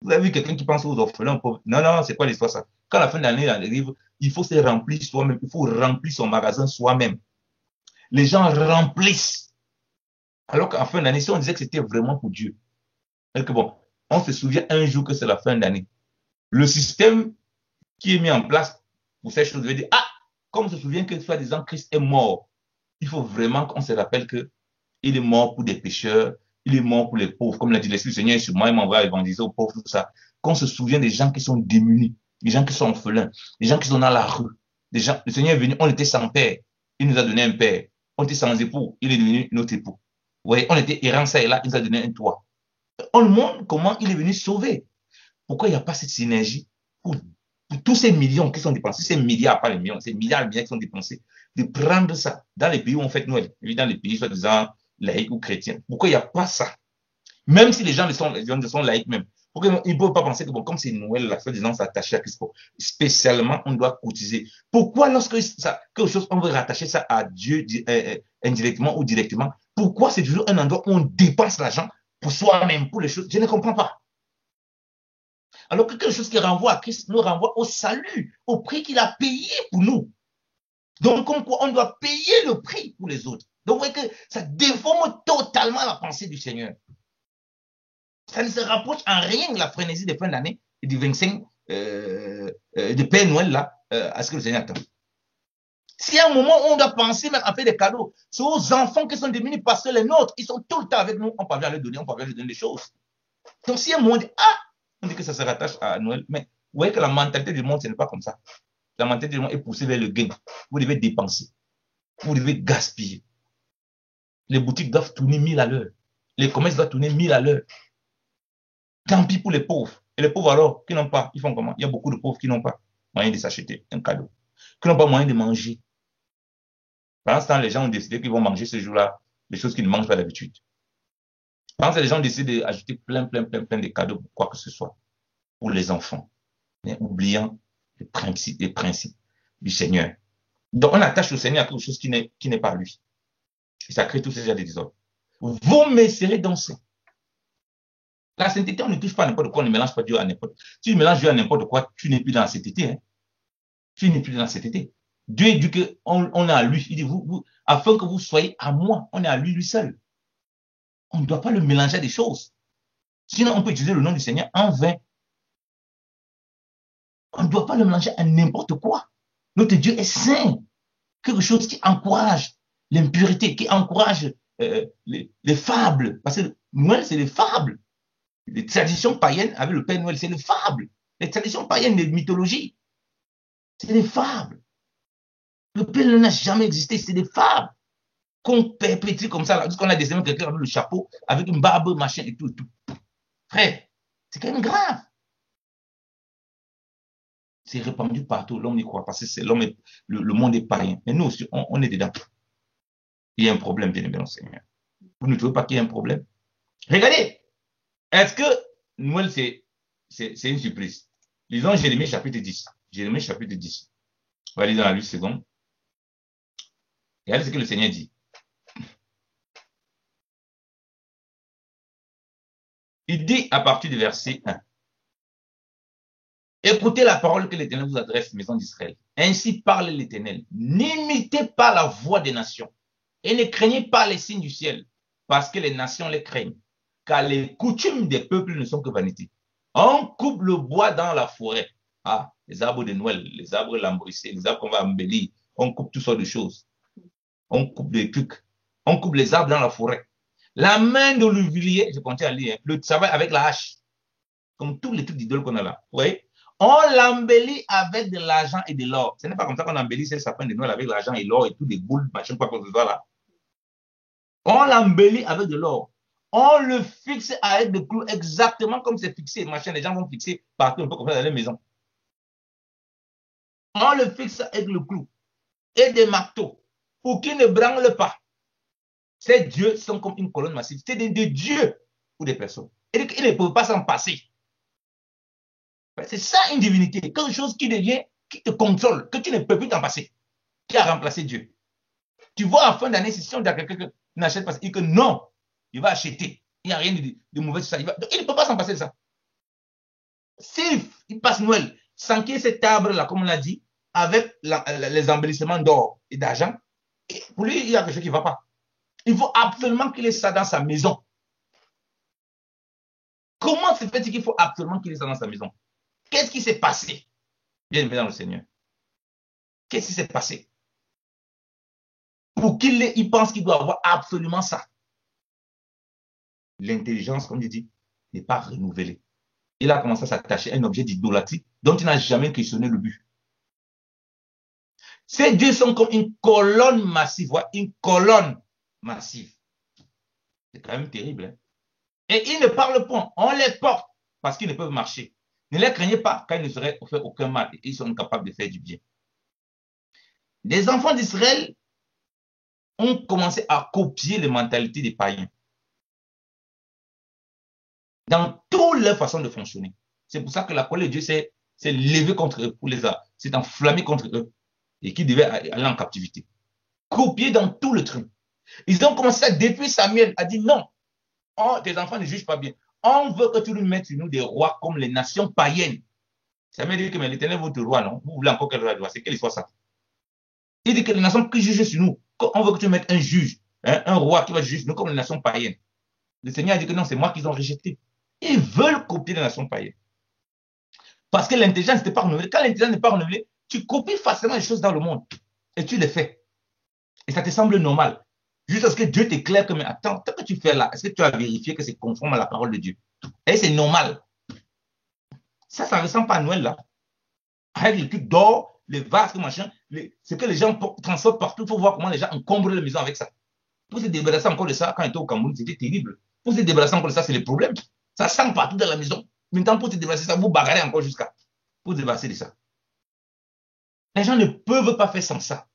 vous avez vu quelqu'un qui pense aux orphelins, aux pauvres, non, non, c'est quoi l'histoire ça? Quand la fin d'année arrive, il faut se remplir soi-même, il faut remplir son magasin soi-même. Les gens remplissent. Alors qu'en fin d'année, si on disait que c'était vraiment pour Dieu, et que bon, on se souvient un jour que c'est la fin d'année. Le système qui est mis en place pour ces choses veut dire, ah, comme on se souvient que soi-disant Christ est mort, il faut vraiment qu'on se rappelle que il est mort pour des pécheurs, il est mort pour les pauvres, comme l'a dit l'Esprit du Seigneur sur moi, il m'envoie évangéliser aux pauvres, tout ça. Qu'on se souvient des gens qui sont démunis, des gens qui sont orphelins, des gens qui sont dans la rue, des gens, le Seigneur est venu, on était sans père, il nous a donné un père, on était sans époux, il est devenu notre époux. Vous voyez, on était errant ça et là, il nous a donné un toit. On nous montre comment il est venu sauver. Pourquoi il n'y a pas cette synergie pour tous ces millions qui sont dépensés, ces milliards, pas les millions, ces milliards qui sont dépensés, de prendre ça dans les pays où on fait Noël, évidemment les pays soi-disant laïcs ou chrétiens. Pourquoi il n'y a pas ça? Même si les gens sont laïcs même. Pourquoi ils ne peuvent pas penser que bon, comme c'est Noël, là, soi-disant s'attacher à Christ, spécialement, on doit cotiser. Pourquoi lorsque ça, quelque chose, on veut rattacher ça à Dieu indirectement ou directement, pourquoi c'est toujours un endroit où on dépense l'argent pour soi-même, pour les choses? Je ne comprends pas. Alors que quelque chose qui renvoie à Christ nous renvoie au salut, au prix qu'il a payé pour nous. Donc, comme quoi, on doit payer le prix pour les autres. Donc, vous voyez que ça déforme totalement la pensée du Seigneur. Ça ne se rapproche en rien de la frénésie des fins d'année et du 25 de Père Noël là, à ce que le Seigneur attend. S'il y a un moment où on doit penser même à faire des cadeaux, c'est aux enfants qui sont démunis parce que les nôtres, ils sont tout le temps avec nous, on parvient à leur donner, on parvient à leur donner des choses. Donc, s'il y a un moment où on dit que ça se rattache à Noël, mais vous voyez que la mentalité du monde, ce n'est pas comme ça. La mentalité du monde est poussée vers le gain. Vous devez dépenser. Vous devez gaspiller. Les boutiques doivent tourner 1000 à l'heure. Les commerces doivent tourner 1000 à l'heure. Tant pis pour les pauvres. Et les pauvres alors, qui n'ont pas, ils font comment? Il y a beaucoup de pauvres qui n'ont pas moyen de s'acheter un cadeau, qui n'ont pas moyen de manger. Pendant ce temps, les gens ont décidé qu'ils vont manger ce jour-là des choses qu'ils ne mangent pas d'habitude. Pendant ce temps, les gens décident d'ajouter plein de cadeaux pour quoi que ce soit, pour les enfants, mais oubliant les principes du Seigneur. Donc, on attache au Seigneur quelque chose qui n'est pas lui. Et ça crée tous ces genres de désordres. Vous me serez donc saint. La sainteté, on ne touche pas à n'importe quoi, on ne mélange pas Dieu à n'importe quoi. Si tu mélanges Dieu à n'importe quoi, tu n'es plus dans la sainteté. Hein. Tu n'es plus dans la sainteté. Dieu dit qu'on est à lui. Il dit, afin que vous soyez à moi, on est à lui, lui seul. On ne doit pas le mélanger à des choses. Sinon, on peut utiliser le nom du Seigneur en vain. On ne doit pas le mélanger à n'importe quoi. Notre Dieu est saint. Quelque chose qui encourage l'impureté, qui encourage les fables. Parce que Noël, c'est les fables. Les traditions païennes avec le Père Noël, c'est les fables. Les traditions païennes, les mythologies, c'est des fables. Le Père Noël n'a jamais existé, c'est des fables. Qu'on perpétue comme ça, jusqu'on a dessiné quelqu'un avec le chapeau, avec une barbe, machin et tout. Frère, c'est quand même grave. C'est répandu partout, l'homme n'y croit pas, parce que le monde est païen. Mais nous aussi, on est dedans. Il y a un problème, bien aimé, Seigneur. Vous ne trouvez pas qu'il y a un problème? Regardez, est-ce que Noël, c'est une surprise? Lisons Jérémie chapitre 10. Jérémie chapitre 10. On va lire dans la 8 secondes. Regardez ce que le Seigneur dit. Il dit à partir du verset 1. Écoutez la parole que l'Éternel vous adresse, maison d'Israël. Ainsi parle l'Éternel. N'imitez pas la voix des nations et ne craignez pas les signes du ciel, parce que les nations les craignent. Car les coutumes des peuples ne sont que vanité. On coupe le bois dans la forêt. Ah, les arbres de Noël, les arbres lambrissés, les arbres qu'on va embellir. on coupe toutes sortes de choses. On coupe des trucs. On coupe les arbres dans la forêt. La main de l'ouvrier, je continue à lire, le travail avec la hache, comme tous les trucs d'idoles qu'on a là. Vous voyez? On l'embellit avec de l'argent et de l'or. Ce n'est pas comme ça qu'on embellit ces sapins de Noël avec l'argent et l'or et tout, des boules, machin, quoi que ce soit là. On l'embellit avec de l'or. On le fixe avec des clous exactement comme c'est fixé. Machin, les gens vont fixer partout un peu comme ça dans les maisons. On le fixe avec le clou et des marteaux pour qu'il ne branle pas. Ces dieux sont comme une colonne massive. C'est des dieux ou des personnes. Et ils ne peuvent pas s'en passer. C'est ça une divinité. Quelque chose qui devient, qui te contrôle, que tu ne peux plus t'en passer. Qui a remplacé Dieu. Tu vois en fin d'année, si on dit à quelqu'un qui n'achète pas, il dit que non, il va acheter. Il n'y a rien de mauvais sur ça. Donc, il ne peut pas s'en passer de ça. S'il passe Noël sans qu'il y ait cet arbre-là, comme on l'a dit, avec les embellissements d'or et d'argent, pour lui, il y a quelque chose qui ne va pas. Il faut absolument qu'il ait ça dans sa maison. Comment se fait-il qu'il faut absolument qu'il ait ça dans sa maison? Qu'est-ce qui s'est passé? Bien-aimé dans le Seigneur. Qu'est-ce qui s'est passé? Pour qu'il pense qu'il doit avoir absolument ça. L'intelligence, comme je dis, n'est pas renouvelée. Il a commencé à s'attacher à un objet d'idolâtrie dont il n'a jamais questionné le but. Ces dieux sont comme une colonne massive, une colonne massive. C'est quand même terrible. Hein? Et ils ne parlent pas, on les porte parce qu'ils ne peuvent marcher. Ne les craignez pas car ils ne seraient fait aucun mal et ils sont capables de faire du bien. Les enfants d'Israël ont commencé à copier les mentalités des païens dans toutes leurs façons de fonctionner. C'est pour ça que la colère de Dieu s'est levée contre eux, s'est enflammée contre eux et qui devaient aller en captivité. Copier dans tout le truc. Ils ont commencé à, depuis Samuel, à dire non, tes enfants ne jugent pas bien. On veut que tu nous mettes sur nous des rois comme les nations païennes. Samuel dit que mais l'Éternel, votre roi, non? Vous voulez encore quel roi? C'est quelle histoire ça? Il dit que les nations qui jugent sur nous, on veut que tu mettes un juge, hein, un roi qui va juger sur nous comme les nations païennes. Le Seigneur a dit que non, c'est moi qu'ils ont rejeté. Ils veulent copier les nations païennes. Parce que l'intelligence n'est pas renouvelée. Quand l'intelligence n'est pas renouvelée, tu copies facilement les choses dans le monde et tu les fais. Et ça te semble normal. Juste parce que Dieu t'éclaire que, mais attends, ce que tu fais là, est-ce que tu as vérifié que c'est conforme à la parole de Dieu? Et c'est normal. Ça ne ressemble pas à Noël là. Avec les trucs d'or, les vases, machin, ce que les gens transportent partout, il faut voir comment les gens encombrent les maisons avec ça. Pour se débarrasser encore de ça, quand ils étaient au Cameroun, c'était terrible. Pour se débarrasser encore de ça, c'est le problème. Ça sent partout dans la maison. Maintenant, pour se débarrasser de ça, vous bagarrez encore jusqu'à pour se débarrasser de ça. Les gens ne peuvent pas faire sans ça.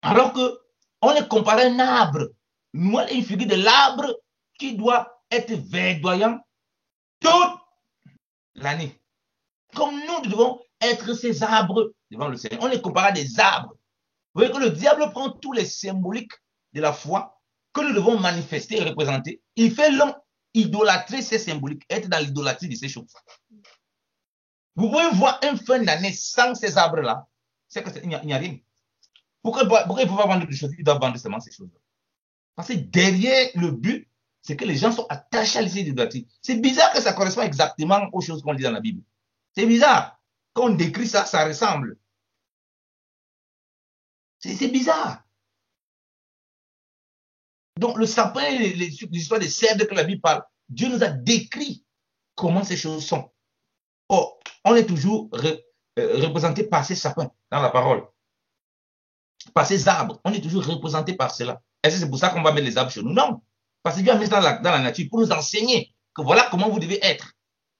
Alors qu'on est comparé à un arbre. Moi, une figure de l'arbre qui doit être verdoyant toute l'année. Comme nous devons être ces arbres devant le Seigneur. On est comparé à des arbres. Vous voyez que le diable prend tous les symboliques de la foi que nous devons manifester et représenter. Il fait l'homme idolâtrer ces symboliques, être dans l'idolâtrie de ces choses. Vous pouvez voir un fin d'année sans ces arbres-là, c'est qu'il n'y a rien. Pourquoi il ne faut pas vendre des choses? Il doit vendre seulement ces choses-là. Parce que derrière le but, c'est que les gens sont attachés à l'idolâtrie. C'est bizarre que ça correspond exactement aux choses qu'on dit dans la Bible. C'est bizarre. Quand on décrit ça, ça ressemble. C'est bizarre. Donc, le sapin, l'histoire des cèdres que la Bible parle, Dieu nous a décrit comment ces choses sont. Or, on est toujours représenté par ces sapins dans la parole. Par ces arbres. On est toujours représenté par cela. Est-ce que c'est pour ça qu'on va mettre les arbres chez nous? Non. Parce que Dieu a mis ça dans la nature pour nous enseigner que voilà comment vous devez être.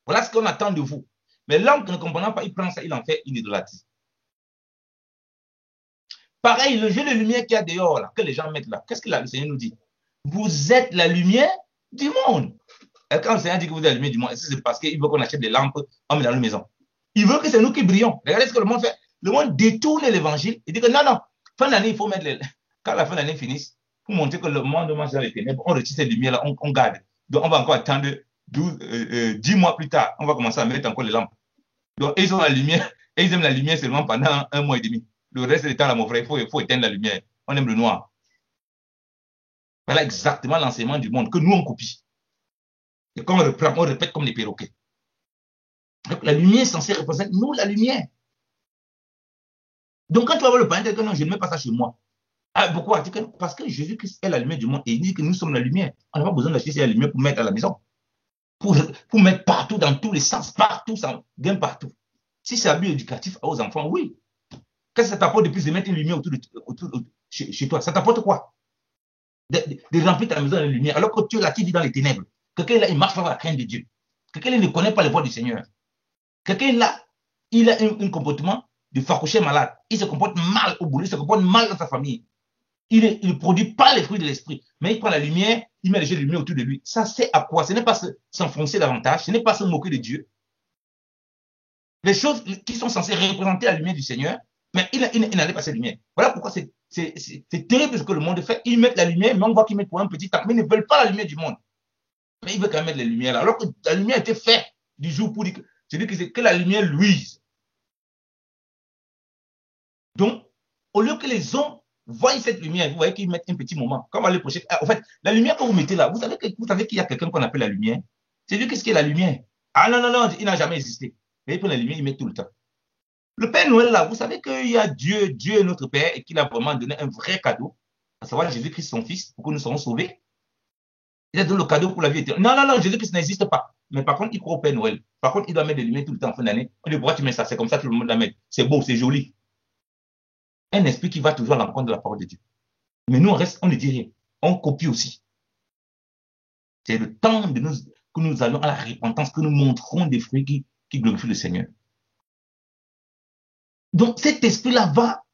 Voilà ce qu'on attend de vous. Mais l'homme qui ne comprend pas, il prend ça, il en fait une idolâtrie. Pareil, le jeu de lumière qu'il y a dehors, là, que les gens mettent là, qu'est-ce que le Seigneur nous dit? Vous êtes la lumière du monde. Et quand le Seigneur dit que vous êtes la lumière du monde, est-ce que c'est parce qu'il veut qu'on achète des lampes, on met dans la maison? Il veut que c'est nous qui brillons. Regardez ce que le monde fait. Le monde détourne l'évangile. Il dit que non, fin d'année, il faut mettre quand la fin d'année finisse, pour montrer que le monde marche dans les ténèbres, on retire ces lumières-là, on garde. Donc, on va encore attendre 10 mois plus tard, on va commencer à mettre encore les lampes. Donc, ils ont la lumière, et ils aiment la lumière seulement pendant 1 mois et demi. Le reste du temps, là, mon frère, il faut éteindre la lumière. On aime le noir. Voilà exactement l'enseignement du monde que nous, on copie. Et quand on reprend, on répète comme les perroquets. Donc, la lumière est censée représenter nous, la lumière. Donc, quand tu vas voir le païen, tu dis que non, je ne mets pas ça chez moi. Ah, pourquoi? Parce que Jésus-Christ est la lumière du monde et il dit que nous sommes la lumière. On n'a pas besoin d'acheter la lumière pour mettre à la maison. Pour mettre partout, dans tous les sens, partout, ça gagne partout. Si c'est un but éducatif aux enfants, oui. Qu'est-ce que ça t'apporte de plus de mettre une lumière chez toi? Ça t'apporte quoi? De remplir ta maison de lumière, alors que tu es là qui vit dans les ténèbres. Quelqu'un là, il marche par la crainte de Dieu. Quelqu'un là, il ne connaît pas les voies du Seigneur. Quelqu'un là, il a un comportement de farouché malade. Il se comporte mal au boulot, il se comporte mal dans sa famille. Il ne produit pas les fruits de l'esprit, mais il prend la lumière, il met les jets de lumière autour de lui. Ça, c'est à quoi? Ce n'est pas s'enfoncer davantage, ce n'est pas se moquer de Dieu. Les choses qui sont censées représenter la lumière du Seigneur, mais il n'allait pas cette lumière. Voilà pourquoi c'est terrible ce que le monde fait. Ils mettent la lumière, mais on voit qu'ils mettent pour un petit temps, mais ils ne veulent pas la lumière du monde. Mais ils veulent quand même mettre la lumière là, alors que la lumière était faite du jour pour dire que la lumière luise. Donc, au lieu que les hommes voient cette lumière, vous voyez qu'ils mettent un petit moment. Comme à l'époque, en fait, la lumière que vous mettez là, vous savez qu'il y a quelqu'un qu'on appelle la lumière. C'est lui, qu'est-ce qu'est la lumière? Ah non, non, non, il n'a jamais existé. Mais il prend la lumière, il met tout le temps. Le Père Noël, là, vous savez qu'il y a Dieu, Dieu est notre Père, et qu'il a vraiment donné un vrai cadeau, à savoir Jésus-Christ, son Fils, pour que nous soyons sauvés. Il a donné le cadeau pour la vie éternelle. Non, non, non, Jésus-Christ n'existe pas. Mais par contre, il croit au Père Noël. Par contre, il doit mettre des lumières tout le temps en fin d'année. On dit, pourquoi tu mets ça? C'est comme ça que tout le monde la met. C'est beau, c'est joli. Un esprit qui va toujours à l'encontre de la parole de Dieu. Mais nous, on reste, on ne dit rien. On copie aussi. C'est le temps que nous allons à la repentance, que nous montrons des fruits qui glorifient le Seigneur. Donc, cet esprit-là va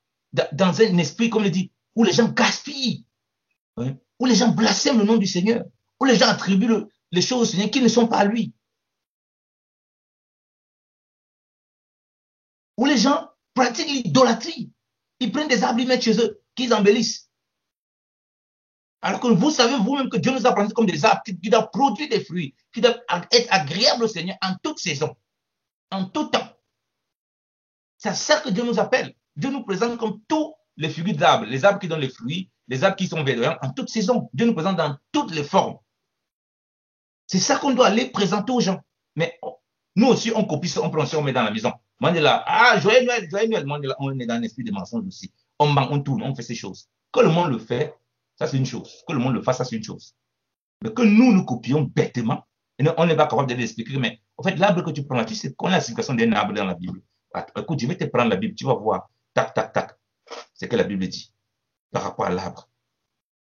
dans un esprit, comme je dit, où les gens gaspillent, hein, où les gens blasphèment le nom du Seigneur, où les gens attribuent les choses au Seigneur qui ne sont pas à lui. Où les gens pratiquent l'idolâtrie. Ils prennent des arbres, ils mettent chez eux, qu'ils embellissent. Alors que vous savez vous-même que Dieu nous a plantés comme des arbres qui doivent produire des fruits, qui doivent être agréables au Seigneur en toute saison, en tout temps. C'est ça que Dieu nous appelle. Dieu nous présente comme tous les figures d'arbres, les arbres qui donnent les fruits, les arbres qui sont verdoyants en toute saison. Dieu nous présente dans toutes les formes. C'est ça qu'on doit aller présenter aux gens. Mais nous aussi, on copie ça, on prend ça, on met dans la maison. On est là, ah, joyeux Noël, joyeux Noël. On est dans l'esprit des mensonges aussi. On ment, on tourne, on fait ces choses. Que le monde le fait, ça c'est une chose. Que le monde le fasse, ça c'est une chose. Mais que nous copions bêtement, et on n'est pas capable de l'expliquer. Mais en fait, l'arbre que tu prends là, tu sais qu'on a la signification d'un arbre dans la Bible. Écoute, je vais te prendre la Bible, tu vas voir, tac, tac, tac, c'est que la Bible dit par rapport à l'arbre.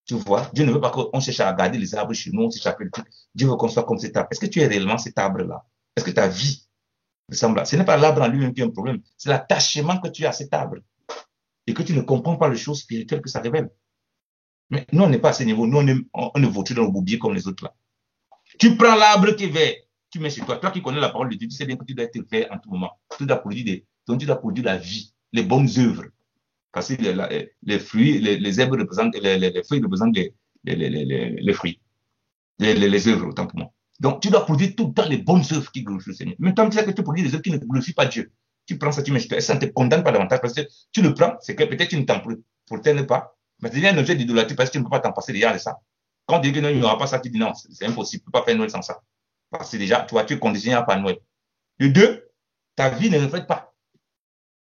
Tu vois, Dieu ne veut pas qu'on cherche à regarder les arbres chez nous, on cherche à faire le truc. Dieu veut qu'on soit comme cet arbre. Est-ce que tu es réellement cet arbre-là? Est-ce que ta vie ressemble à... Ce n'est pas l'arbre en lui-même qui est un problème, c'est l'attachement que tu as à cet arbre et que tu ne comprends pas les choses spirituelles que ça révèle. Mais nous, on n'est pas à ce niveau. Nous, on est vautrés dans le bourbier comme les autres là. Tu prends l'arbre qui est vert, tu mets chez toi. Toi qui connais la parole de Dieu, tu sais bien que tu dois être vert en tout moment. Tu dois produire la vie, les bonnes œuvres. Parce que les fruits, les herbes représentent, les feuilles représentent les fruits, les œuvres, autant pour moi. Donc, tu dois produire tout le temps les bonnes œuvres qui glorifient le Seigneur. Mais tant que tu produis des œuvres qui ne glorifient pas Dieu, tu prends ça, tu mets chez toi. Et ça ne te condamne pas davantage parce que tu le prends, c'est que peut-être tu ne t'en protèges pas. Mais c'est un objet d'idolâtrie parce que tu ne peux pas t'en passer déjà de ça. Quand on dit que non, il n'y aura pas ça, tu dis non, c'est impossible, tu ne peux pas faire Noël sans ça. Parce que déjà, tu vois, tu es conditionné à pas Noël. De deux, ta vie ne reflète pas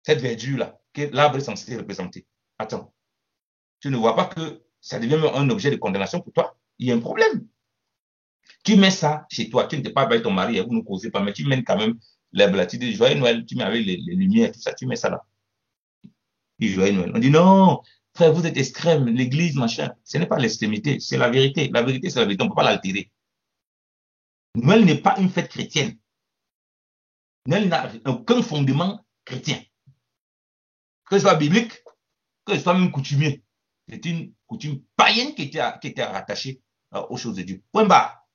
cette verdure-là que l'arbre est censé représenter. Attends, tu ne vois pas que ça devient un objet de condamnation pour toi? Il y a un problème. Tu mets ça chez toi, tu ne t'es pas avec ton mari, vous ne causez pas, mais tu mets quand même l'arbre, tu dis joyeux Noël, tu mets avec les lumières, tout ça, tu mets ça là. Et joyeux Noël. On dit non, frère, vous êtes extrême, l'église, machin. Ce n'est pas l'extrémité, c'est la vérité. La vérité, c'est la vérité, on ne peut pas l'altérer. Noël n'est pas une fête chrétienne. Noël n'a aucun fondement chrétien. Que ce soit biblique, que ce soit même coutumier. C'est une coutume païenne qui était rattachée aux choses de Dieu. Point barre.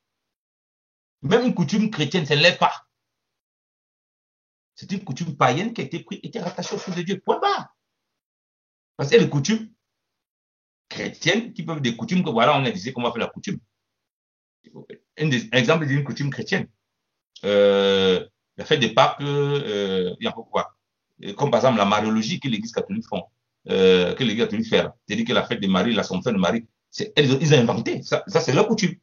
Même une coutume chrétienne, ça ne l'est pas. C'est une coutume païenne qui a été rattachée aux choses de Dieu. Point barre. Parce que les coutumes chrétiennes, qui peuvent être des coutumes que voilà, on a dit qu'on va faire la coutume. Un exemple d'une coutume chrétienne. La fête de Pâques, il y a quoi? Comme par exemple la mariologie que l'Église catholique font, que l'Église catholique fait. C'est-à-dire que la fête de Marie, l'Assomption de Marie, ils ont inventé. Ça c'est leur coutume.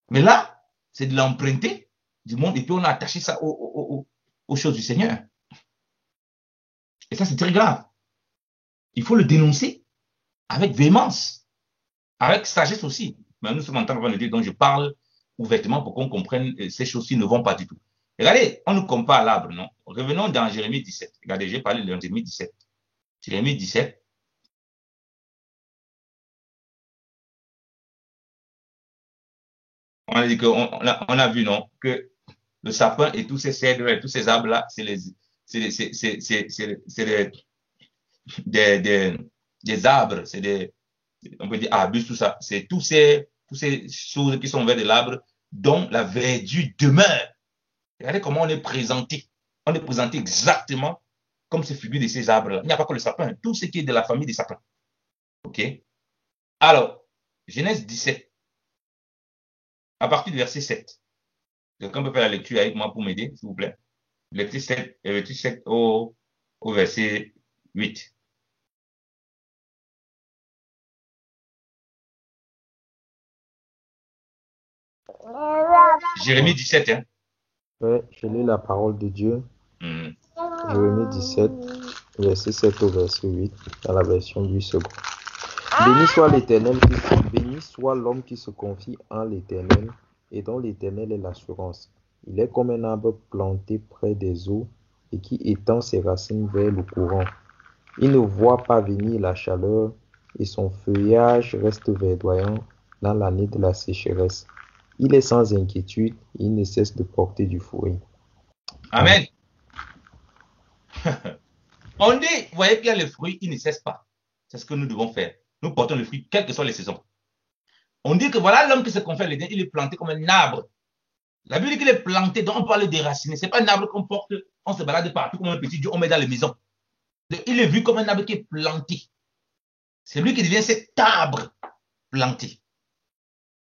Mais là, c'est de l'emprunter du monde et puis on a attaché ça aux choses du Seigneur. Et ça, c'est très grave. Il faut le dénoncer avec véhémence, avec sagesse aussi. Mais nous sommes en train de dire, donc je parle ouvertement pour qu'on comprenne ces choses-ci ne vont pas du tout. Regardez, on nous compare à l'arbre, non? Revenons dans Jérémie 17. Regardez, j'ai parlé de Jérémie 17. Jérémie 17. On a dit on a vu, non, que le sapin et tous ces cèdres et tous ces arbres-là, c'est des arbres, c'est des, on peut dire arbustes, tout ça. C'est tous ces choses qui sont vers de l'arbre dont la verdure demeure. Regardez comment on est présenté. On est présenté exactement comme ces figures de ces arbres-là. Il n'y a pas que le sapin, tout ce qui est de la famille des sapins. OK? Alors, Genèse 17, à partir du verset 7. Quelqu'un peut faire la lecture avec moi pour m'aider, s'il vous plaît. Lecture 7 au verset 8. Jérémie 17, hein? Ouais, je lis la parole de Dieu. Mm. Jérémie 17, verset 7 au verset 8, dans la version 8 secondes. Béni soit l'Éternel, béni soit l'homme qui se confie en l'Éternel et dont l'Éternel est l'assurance. Il est comme un arbre planté près des eaux et qui étend ses racines vers le courant. Il ne voit pas venir la chaleur et son feuillage reste verdoyant dans l'année de la sécheresse. Il est sans inquiétude et il ne cesse de porter du fruit. Amen. On dit, vous voyez qu'il y a les fruits, ils ne cessent pas. C'est ce que nous devons faire. Nous portons le fruit, quelles que soient les saisons. On dit que voilà l'homme qui se confie à l'Éternel, il est planté comme un arbre. La Bible dit qu'il est planté, donc on parle déraciné. Ce n'est pas un arbre qu'on porte, on se balade partout comme un petit dieu, on met dans les maisons. Il est vu comme un arbre qui est planté. C'est lui qui devient cet arbre planté.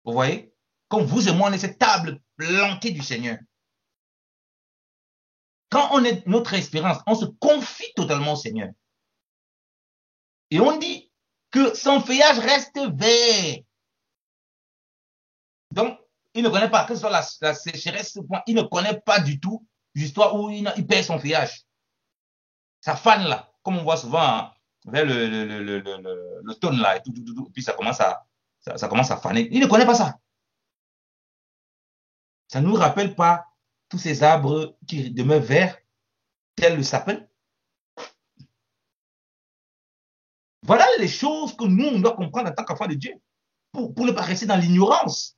Vous voyez? Comme vous et moi, on est cet arbre planté du Seigneur. Quand on est notre espérance, on se confie totalement au Seigneur. Et on dit que son feuillage reste vert. Donc, il ne connaît pas, que ce soit la sécheresse, il ne connaît pas du tout l'histoire où il perd son feuillage. Ça fane là, comme on voit souvent vers l'automne là, et puis ça commence à faner. Il ne connaît pas ça. Ça ne nous rappelle pas tous ces arbres qui demeurent verts, tels le sapin. Voilà les choses que nous, on doit comprendre en tant qu'enfants de Dieu, pour ne pas rester dans l'ignorance.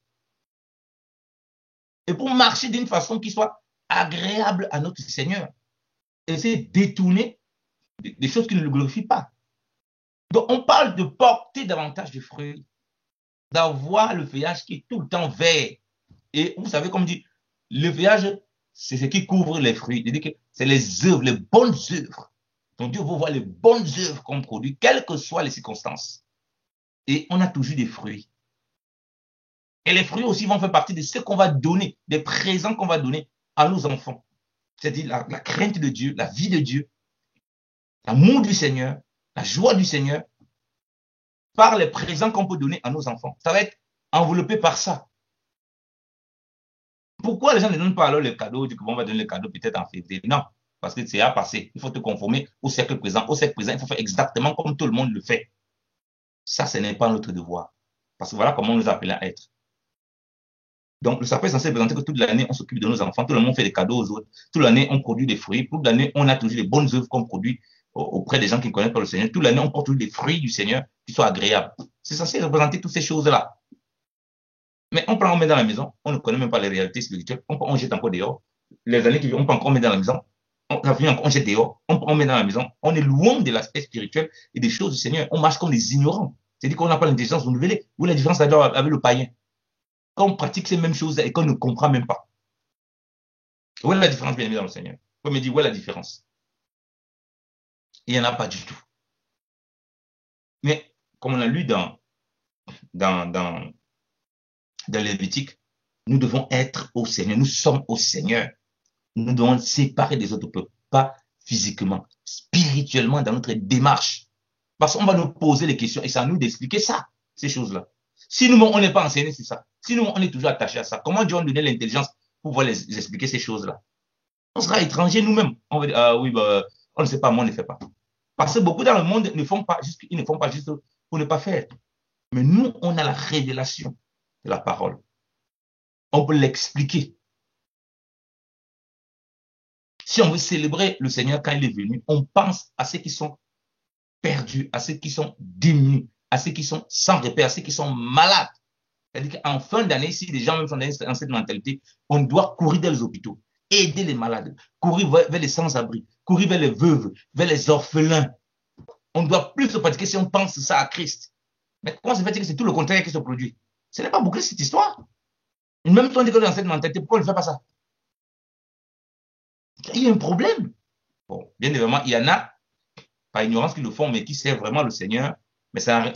Et pour marcher d'une façon qui soit agréable à notre Seigneur. Essayer de détourner des choses qui ne le glorifient pas. Donc, on parle de porter davantage de fruits, d'avoir le feuillage qui est tout le temps vert. Et vous savez, comme dit, le feuillage, c'est ce qui couvre les fruits. C'est-à-dire que c'est les œuvres, les bonnes œuvres. Donc, Dieu veut voir les bonnes œuvres qu'on produit, quelles que soient les circonstances. Et on a toujours des fruits. Et les fruits aussi vont faire partie de ce qu'on va donner, des présents qu'on va donner à nos enfants. C'est-à-dire la crainte de Dieu, la vie de Dieu, l'amour du Seigneur, la joie du Seigneur, par les présents qu'on peut donner à nos enfants. Ça va être enveloppé par ça. Pourquoi les gens ne donnent pas alors les cadeaux, disent qu'on va donner les cadeaux peut-être en février? Non, parce que c'est à passer. Il faut te conformer au cercle présent. Au cercle présent, il faut faire exactement comme tout le monde le fait. Ça, ce n'est pas notre devoir. Parce que voilà comment on nous appelle à être. Donc, le sapin est censé présenter que toute l'année, on s'occupe de nos enfants, tout le monde fait des cadeaux aux autres, toute l'année, on produit des fruits, toute l'année, on a toujours les bonnes œuvres qu'on produit auprès des gens qui ne connaissent pas le Seigneur, toute l'année, on porte toujours des fruits du Seigneur qui soient agréables. C'est censé représenter toutes ces choses-là. Mais on prend, on met dans la maison, on ne connaît même pas les réalités spirituelles, on jette encore dehors. Les années qui viennent, on peut encore mettre dans la maison, on jette dehors, on met dans la maison, on est loin de l'aspect spirituel et des choses du Seigneur. On marche comme des ignorants. C'est-à-dire qu'on n'a pas l'intelligence renouvelée. Où la différence avec le païen? Quand on pratique ces mêmes choses et qu'on ne comprend même pas. Où est la différence, bien aimé dans le Seigneur? Vous me dites, où est la différence? Il n'y en a pas du tout. Mais, comme on a lu dans Lévitique, nous devons être au Seigneur. Nous sommes au Seigneur. Nous devons nous séparer des autres peuples. Pas physiquement, spirituellement, dans notre démarche. Parce qu'on va nous poser les questions et c'est à nous d'expliquer ça, ces choses-là. Si nous, on n'est pas enseigné, c'est ça. Si nous, on est toujours attaché à ça, comment Dieu va nous donner l'intelligence pour pouvoir les expliquer ces choses-là? On sera étrangers nous-mêmes. On va dire, ah oui, bah, on ne sait pas, moi, on ne fait pas. Parce que beaucoup dans le monde ne font pas juste, ils ne font pas juste pour ne pas faire. Mais nous, on a la révélation de la parole. On peut l'expliquer. Si on veut célébrer le Seigneur quand il est venu, on pense à ceux qui sont perdus, à ceux qui sont démunis, à ceux qui sont sans repère, à ceux qui sont malades. C'est-à-dire qu'en fin d'année, si les gens même sont dans cette mentalité, on doit courir dans les hôpitaux, aider les malades, courir vers les sans-abri, courir vers les veuves, vers les orphelins. On doit plus se pratiquer si on pense ça à Christ. Mais comment se fait-il que c'est tout le contraire qui se produit? Ce n'est pas bouclé cette histoire. Même si on dit qu'on est dans cette mentalité, pourquoi on ne fait pas ça? Il y a un problème. Bon, bien évidemment, il y en a, par ignorance, qui le font, mais qui servent vraiment le Seigneur. Mais ça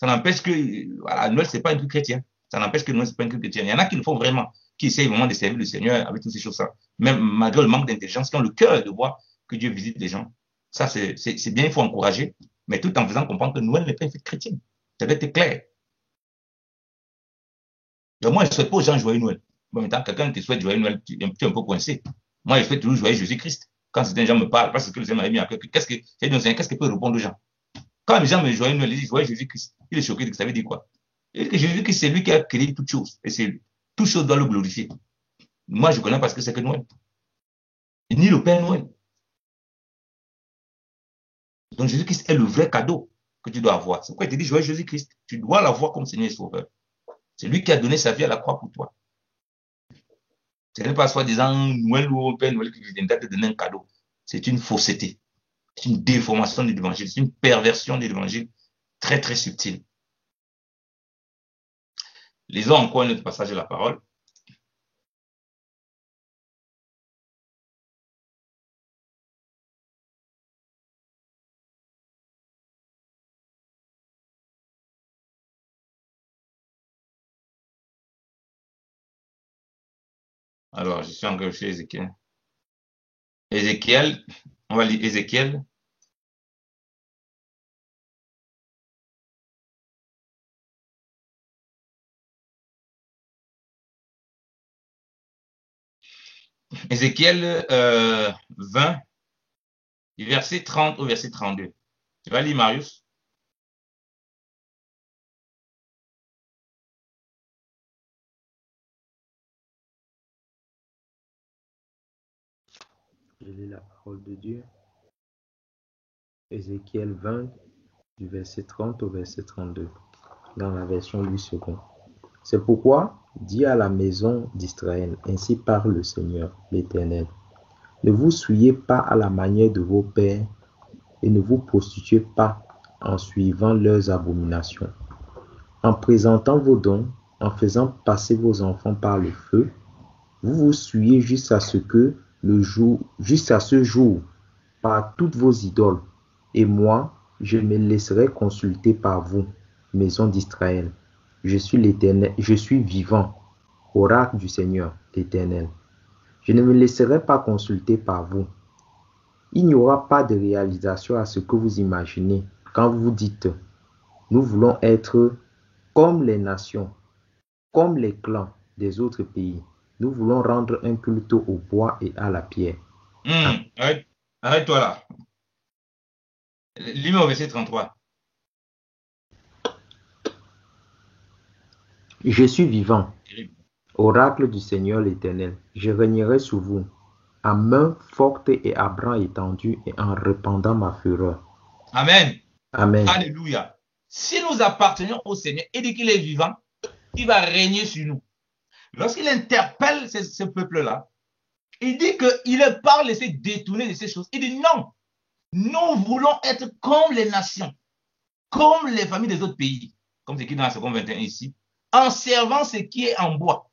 n'empêche que, voilà, Noël, ce n'est pas un truc chrétien. Ça n'empêche que Noël, ce n'est pas un truc chrétien. Il y en a qui le font vraiment, qui essayent vraiment de servir le Seigneur avec toutes ces choses-là. Même malgré le manque d'intelligence, qui ont le cœur de voir que Dieu visite les gens. Ça, c'est bien, il faut encourager, mais tout en faisant comprendre que Noël n'est pas une fête chrétienne. Ça doit être clair. Donc, moi, je ne souhaite pas aux gens joyeux Noël. Bon, maintenant, quelqu'un te souhaite joyeux Noël, tu es un peu coincé. Moi, je fais toujours joyeux Jésus-Christ. Quand certains gens me parlent, parce que le Seigneur m'avait mis à cœur, qu'est-ce que peut répondre aux gens? Quand les gens me joyeux Noël, ils disent joyeux Jésus-Christ. Il est choqué de que ça veut dire quoi? Il dit que Jésus-Christ, c'est lui qui a créé toutes choses. Et c'est toutes choses doivent le glorifier. Moi, je ne connais pas ce que c'est que Noël. Ni le Père Noël. Donc, Jésus-Christ est le vrai cadeau que tu dois avoir. C'est pourquoi il te dit joyeux Jésus-Christ. Tu dois l'avoir comme Seigneur et Sauveur. C'est lui qui a donné sa vie à la croix pour toi. Ce n'est pas soi-disant Noël ou Père Noël qui vient de te donner un cadeau. C'est une fausseté. C'est une déformation de l'évangile. C'est une perversion de l'évangile très, très subtile. Lisons encore un autre passage de la parole. Alors, je suis encore chez Ézéchiel. Ézéchiel, on va lire Ézéchiel. Ézéchiel 20, du verset 30 au verset 32. Tu vas lire, Marius? Je lis la parole de Dieu. Ézéchiel 20, du verset 30 au verset 32, dans la version 8 secondes. C'est pourquoi, dis à la maison d'Israël, ainsi parle le Seigneur, l'Éternel. Ne vous souillez pas à la manière de vos pères et ne vous prostituez pas en suivant leurs abominations. En présentant vos dons, en faisant passer vos enfants par le feu, vous vous souillez jusqu'à ce jour par toutes vos idoles. Et moi, je me laisserai consulter par vous, maison d'Israël. Je suis l'Éternel, je suis vivant, oracle du Seigneur, l'Éternel. Je ne me laisserai pas consulter par vous. Il n'y aura pas de réalisation à ce que vous imaginez quand vous dites « Nous voulons être comme les nations, comme les clans des autres pays. Nous voulons rendre un culte au bois et à la pierre. » Arrête-toi là. Lis-moi au verset 33. Je suis vivant, oracle du Seigneur l'Éternel. Je régnerai sur vous, à main forte et à bras étendus et en répandant ma fureur. Amen. Amen. Alléluia. Si nous appartenons au Seigneur et dit qu'il est vivant, il va régner sur nous. Lorsqu'il interpelle ce peuple-là, il dit qu'il ne pas laisser détourner de ces choses. Il dit non, nous voulons être comme les nations, comme les familles des autres pays, comme c'est écrit dans la seconde 21 ici, en servant ce qui est en bois.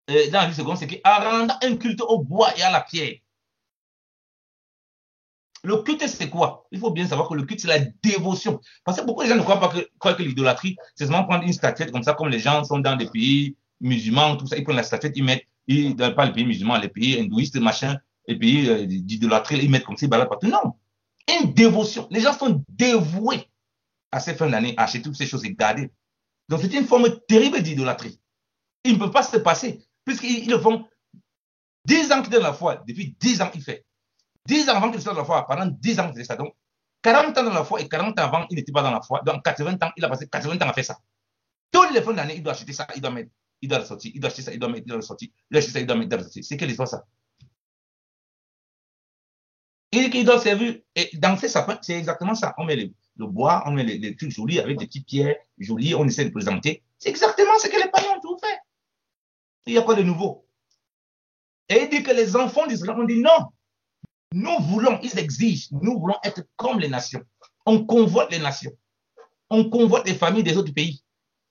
Dans la seconde, c'est en rendant un culte au bois et à la pierre. Le culte, c'est quoi? Il faut bien savoir que le culte, c'est la dévotion. Parce que beaucoup de gens ne croient que l'idolâtrie, c'est seulement prendre une statuette comme ça, comme les gens sont dans des pays musulmans, tout ça, ils prennent la statuette, ils mettent, pas les pays musulmans, les pays hindouistes, machin, les pays d'idolâtrie, ils mettent comme ça, ils baladent partout. Non. Une dévotion. Les gens sont dévoués à ces fins d'année, à acheter toutes ces choses et garder. Donc, c'est une forme terrible d'idolâtrie. Ils ne peuvent pas se passer, puisqu'ils le font 10 ans qu'ils donnent la foi, depuis 10 ans qu'ils font. 10 ans avant qu'il soit dans la foi, pendant 10 ans, c'était ça. Donc, 40 ans dans la foi et 40 ans avant, il n'était pas dans la foi. Donc, 80 ans, il a passé 80 ans à faire ça. Tous les fins d'année, il doit acheter ça, il doit mettre, il doit le sortir, il doit acheter ça, il doit mettre, il doit le sortir, il doit acheter ça, il doit mettre, il doit le sortir. C'est quelle histoire ça? Il doit servir, et dans ces sapins, c'est exactement ça. On met le bois, on met les trucs jolis avec des petites pierres jolies, on essaie de présenter. C'est exactement ce que les païens ont tout fait. Il n'y a pas de nouveau. Et il dit que les enfants d'Israël ont dit non. Nous voulons, ils exigent, nous voulons être comme les nations. On convoite les nations. On convoite les familles des autres pays.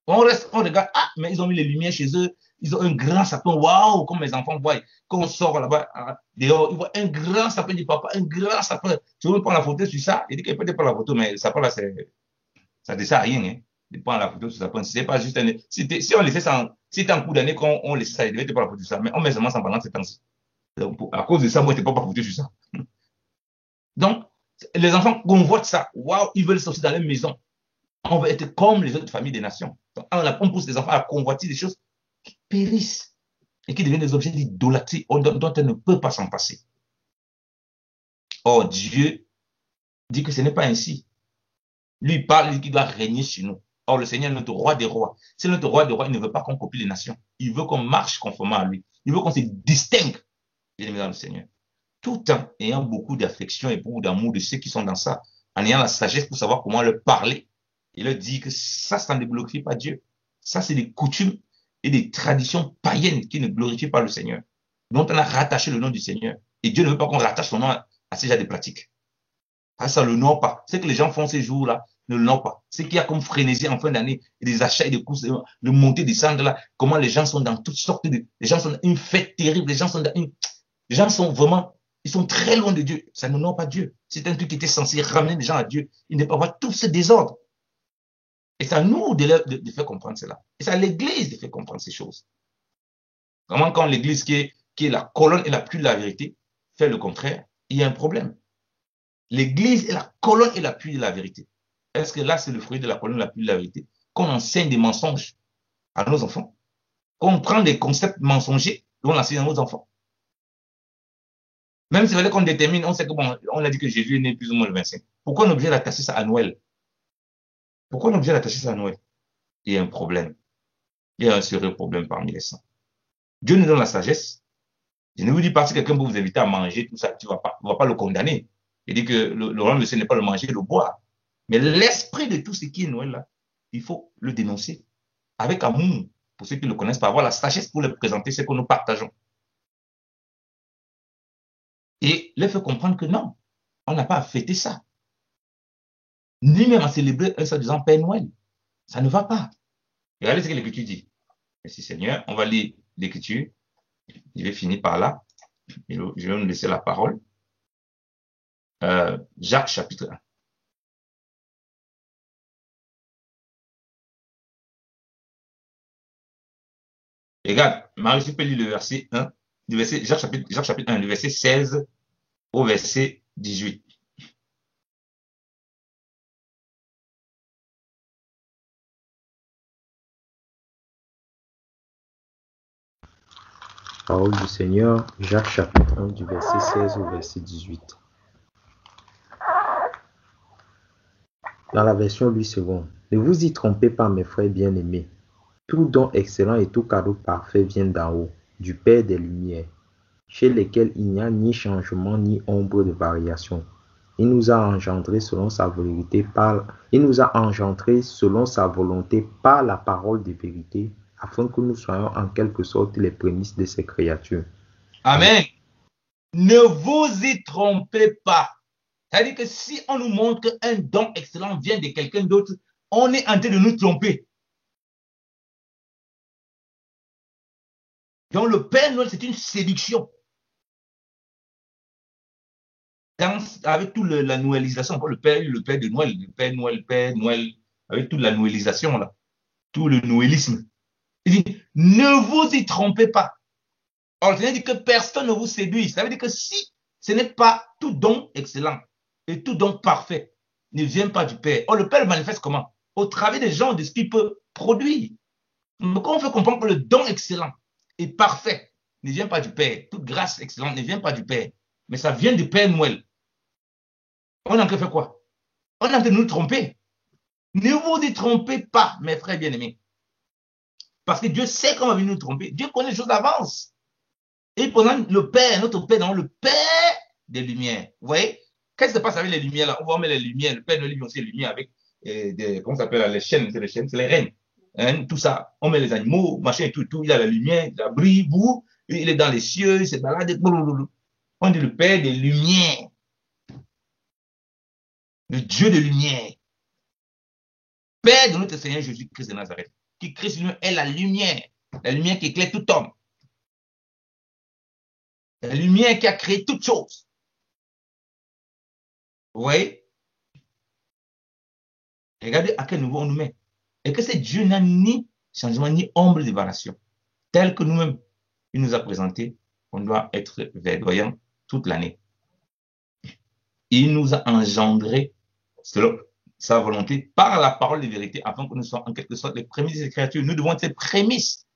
On reste, on regarde, ah, mais ils ont mis les lumières chez eux, ils ont un grand sapin, waouh, comme mes enfants voient, quand on sort là-bas, dehors, ils voient un grand sapin du papa, un grand sapin. Tu veux prendre la photo sur ça? Il dit qu'il peut prendre la photo, mais le sapin là, ça ne sert à rien, hein, de prendre la photo sur sapin. C'est pas juste un, si on laissait ça, si c'était un coup d'année qu'on on laissait ça, il devait te prendre la photo sur ça, mais on met seulement ça pendant ces temps-ci. À cause de ça, moi, je n'étais pas photo sur ça. Donc, les enfants convoitent ça, waouh, ils veulent sortir dans leur maison. On veut être comme les autres familles des nations. Donc, on pousse les enfants à convoiter des choses qui périssent et qui deviennent des objets d'idolâtrie dont on ne peut pas s'en passer. Or, Dieu dit que ce n'est pas ainsi. Lui, il parle, il dit qu'il doit régner sur nous. Or, le Seigneur est notre roi des rois. C'est notre roi des rois, il ne veut pas qu'on copie les nations. Il veut qu'on marche conformément à lui. Il veut qu'on se distingue, bien aimé dans le Seigneur. Tout en ayant beaucoup d'affection et beaucoup d'amour de ceux qui sont dans ça, en ayant la sagesse pour savoir comment leur parler. Il leur dit que ça ne glorifie pas Dieu. Ça, c'est des coutumes et des traditions païennes qui ne glorifient pas le Seigneur, dont on a rattaché le nom du Seigneur. Et Dieu ne veut pas qu'on rattache son nom à ces genres de pratiques. Ça ne l'honore pas. Ce que les gens font ces jours-là ne l'honorent pas. Ce qu'il y a comme frénésie en fin d'année, des achats et des courses, de monter, descendre là, comment les gens sont dans toutes sortes de... Les gens sont dans une fête terrible, les gens sont vraiment... Ils sont très loin de Dieu. Ça n'honore pas Dieu. C'est un truc qui était censé ramener les gens à Dieu. Il ne peut pas avoir tout ce désordre. Et c'est à nous de faire comprendre cela. Et c'est à l'Église de faire comprendre ces choses. Vraiment, quand l'Église qui est la colonne et l'appui de la vérité fait le contraire, il y a un problème. L'Église est la colonne et l'appui de la vérité. Est-ce que là, c'est le fruit de la colonne et l'appui de la vérité? Qu'on enseigne des mensonges à nos enfants? Qu'on prend des concepts mensongers et on l'enseigne à nos enfants? Même si c'est vrai qu'on détermine, on sait que bon, on a dit que Jésus est né plus ou moins le 25. Pourquoi on est obligé d'attacher ça à Noël? Pourquoi on est obligé d'attacher ça à Noël? Il y a un problème. Il y a un sérieux problème parmi les saints. Dieu nous donne la sagesse. Je ne vous dis pas si quelqu'un peut vous inviter à manger tout ça, tu ne vas pas le condamner. Il dit que le royaume de Dieu n'est pas le manger et le boire. Mais l'esprit de tout ce qui est Noël là, il faut le dénoncer avec amour pour ceux qui ne le connaissent pas, avoir la sagesse pour le présenter ce que nous partageons. Et leur faire comprendre que non, on n'a pas à fêter ça. Ni même à célébrer un soi-disant Père Noël. Ça ne va pas. Regardez ce que l'Écriture dit. Merci Seigneur. On va lire l'Écriture. Je vais finir par là. Je vais nous laisser la parole. Jacques chapitre 1. Regarde, Marie, tu peux lire le verset 1, Jacques chapitre 1, le verset 16 au verset 18. Parole du Seigneur, Jacques chapitre 1, du verset 16 au verset 18. Dans la version Louis II, ne vous y trompez pas, mes frères bien-aimés. Tout don excellent et tout cadeau parfait viennent d'en haut, du Père des Lumières, chez lesquels il n'y a ni changement ni ombre de variation. Il nous a engendrés selon sa volonté par la parole de vérité, afin que nous soyons en quelque sorte les prémices de ses créatures. Amen. Ne vous y trompez pas. C'est-à-dire que si on nous montre qu'un don excellent vient de quelqu'un d'autre, on est en train de nous tromper. Donc le Père Noël, c'est une séduction. Avec toute la noëlisation, le Père de Noël, le Père Noël, avec toute la noëlisation, là, tout le noëlisme. Il dit, ne vous y trompez pas. Or, le Seigneur dit que personne ne vous séduise. Ça veut dire que si ce n'est pas tout don excellent et tout don parfait ne vient pas du Père. Or, le Père le manifeste comment? Au travers des gens de ce qu'il peut produire. Donc, on fait comprendre que le don excellent et parfait ne vient pas du Père. Toute grâce excellente ne vient pas du Père. Mais ça vient du Père Noël. On a encore fait quoi? On a en train de nous tromper. Ne vous y trompez pas, mes frères bien-aimés. Parce que Dieu sait comment venir nous tromper. Dieu connaît les choses d'avance. Et pendant le Père, notre Père, non, le Père des Lumières. Vous voyez? Qu'est-ce qui se passe avec les lumières là? On va mettre les lumières. Le Père Noël, lui aussi les lumières avec comment ça s'appelle les chaînes, c'est les reines. Hein, tout ça. On met les animaux, machin, tout. Il a la lumière, il a brille, il est dans les cieux, il se balade. On dit le Père des Lumières. Le Dieu de lumière. Père de notre Seigneur Jésus-Christ de Nazareth. Qui Christ lui est la lumière qui éclaire tout homme. La lumière qui a créé toutes choses. Vous voyez? Regardez à quel niveau on nous met. Et que ce Dieu n'a ni changement, ni ombre de variation. Tel que nous-mêmes, il nous a présenté, on doit être verdoyant toute l'année. Il nous a engendré, selon sa volonté, par la parole de vérité, afin que nous soyons en quelque sorte les prémices des créatures. Nous devons être ces prémices.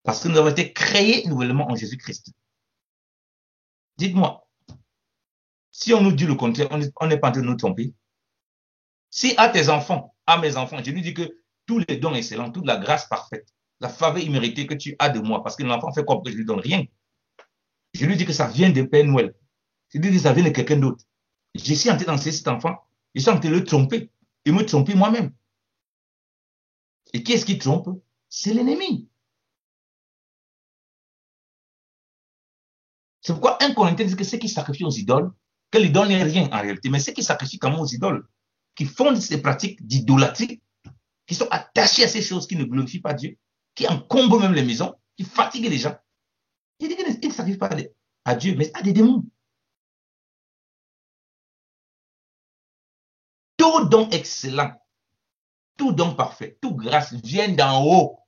Parce que nous avons été créés nouvellement en Jésus-Christ. Dites-moi, si on nous dit le contraire, on n'est pas en train de nous tromper. Si à tes enfants, à mes enfants, je lui dis que tous les dons excellents, toute la grâce parfaite, la faveur imméritée que tu as de moi, parce que l'enfant fait quoi que je lui donne rien. Je lui dis que ça vient de Père Noël. Je lui dis que ça vient de quelqu'un d'autre. Je suis en train d'enseigner cet enfant, je suis en train de le tromper, et me tromper moi-même. Et qui est-ce qui trompe? C'est l'ennemi. C'est pourquoi un Corinthien dit que ceux qui sacrifient aux idoles, que l'idole n'est rien en réalité, mais ceux qui sacrifient quand même aux idoles, qui font ces pratiques d'idolâtrie, qui sont attachés à ces choses qui ne glorifient pas Dieu, qui encombrent même les maisons, qui fatiguent les gens. Il dit qu'ils ne sacrifient pas à Dieu, mais à des démons. Tout don excellent, tout don parfait, toute grâce vient d'en haut.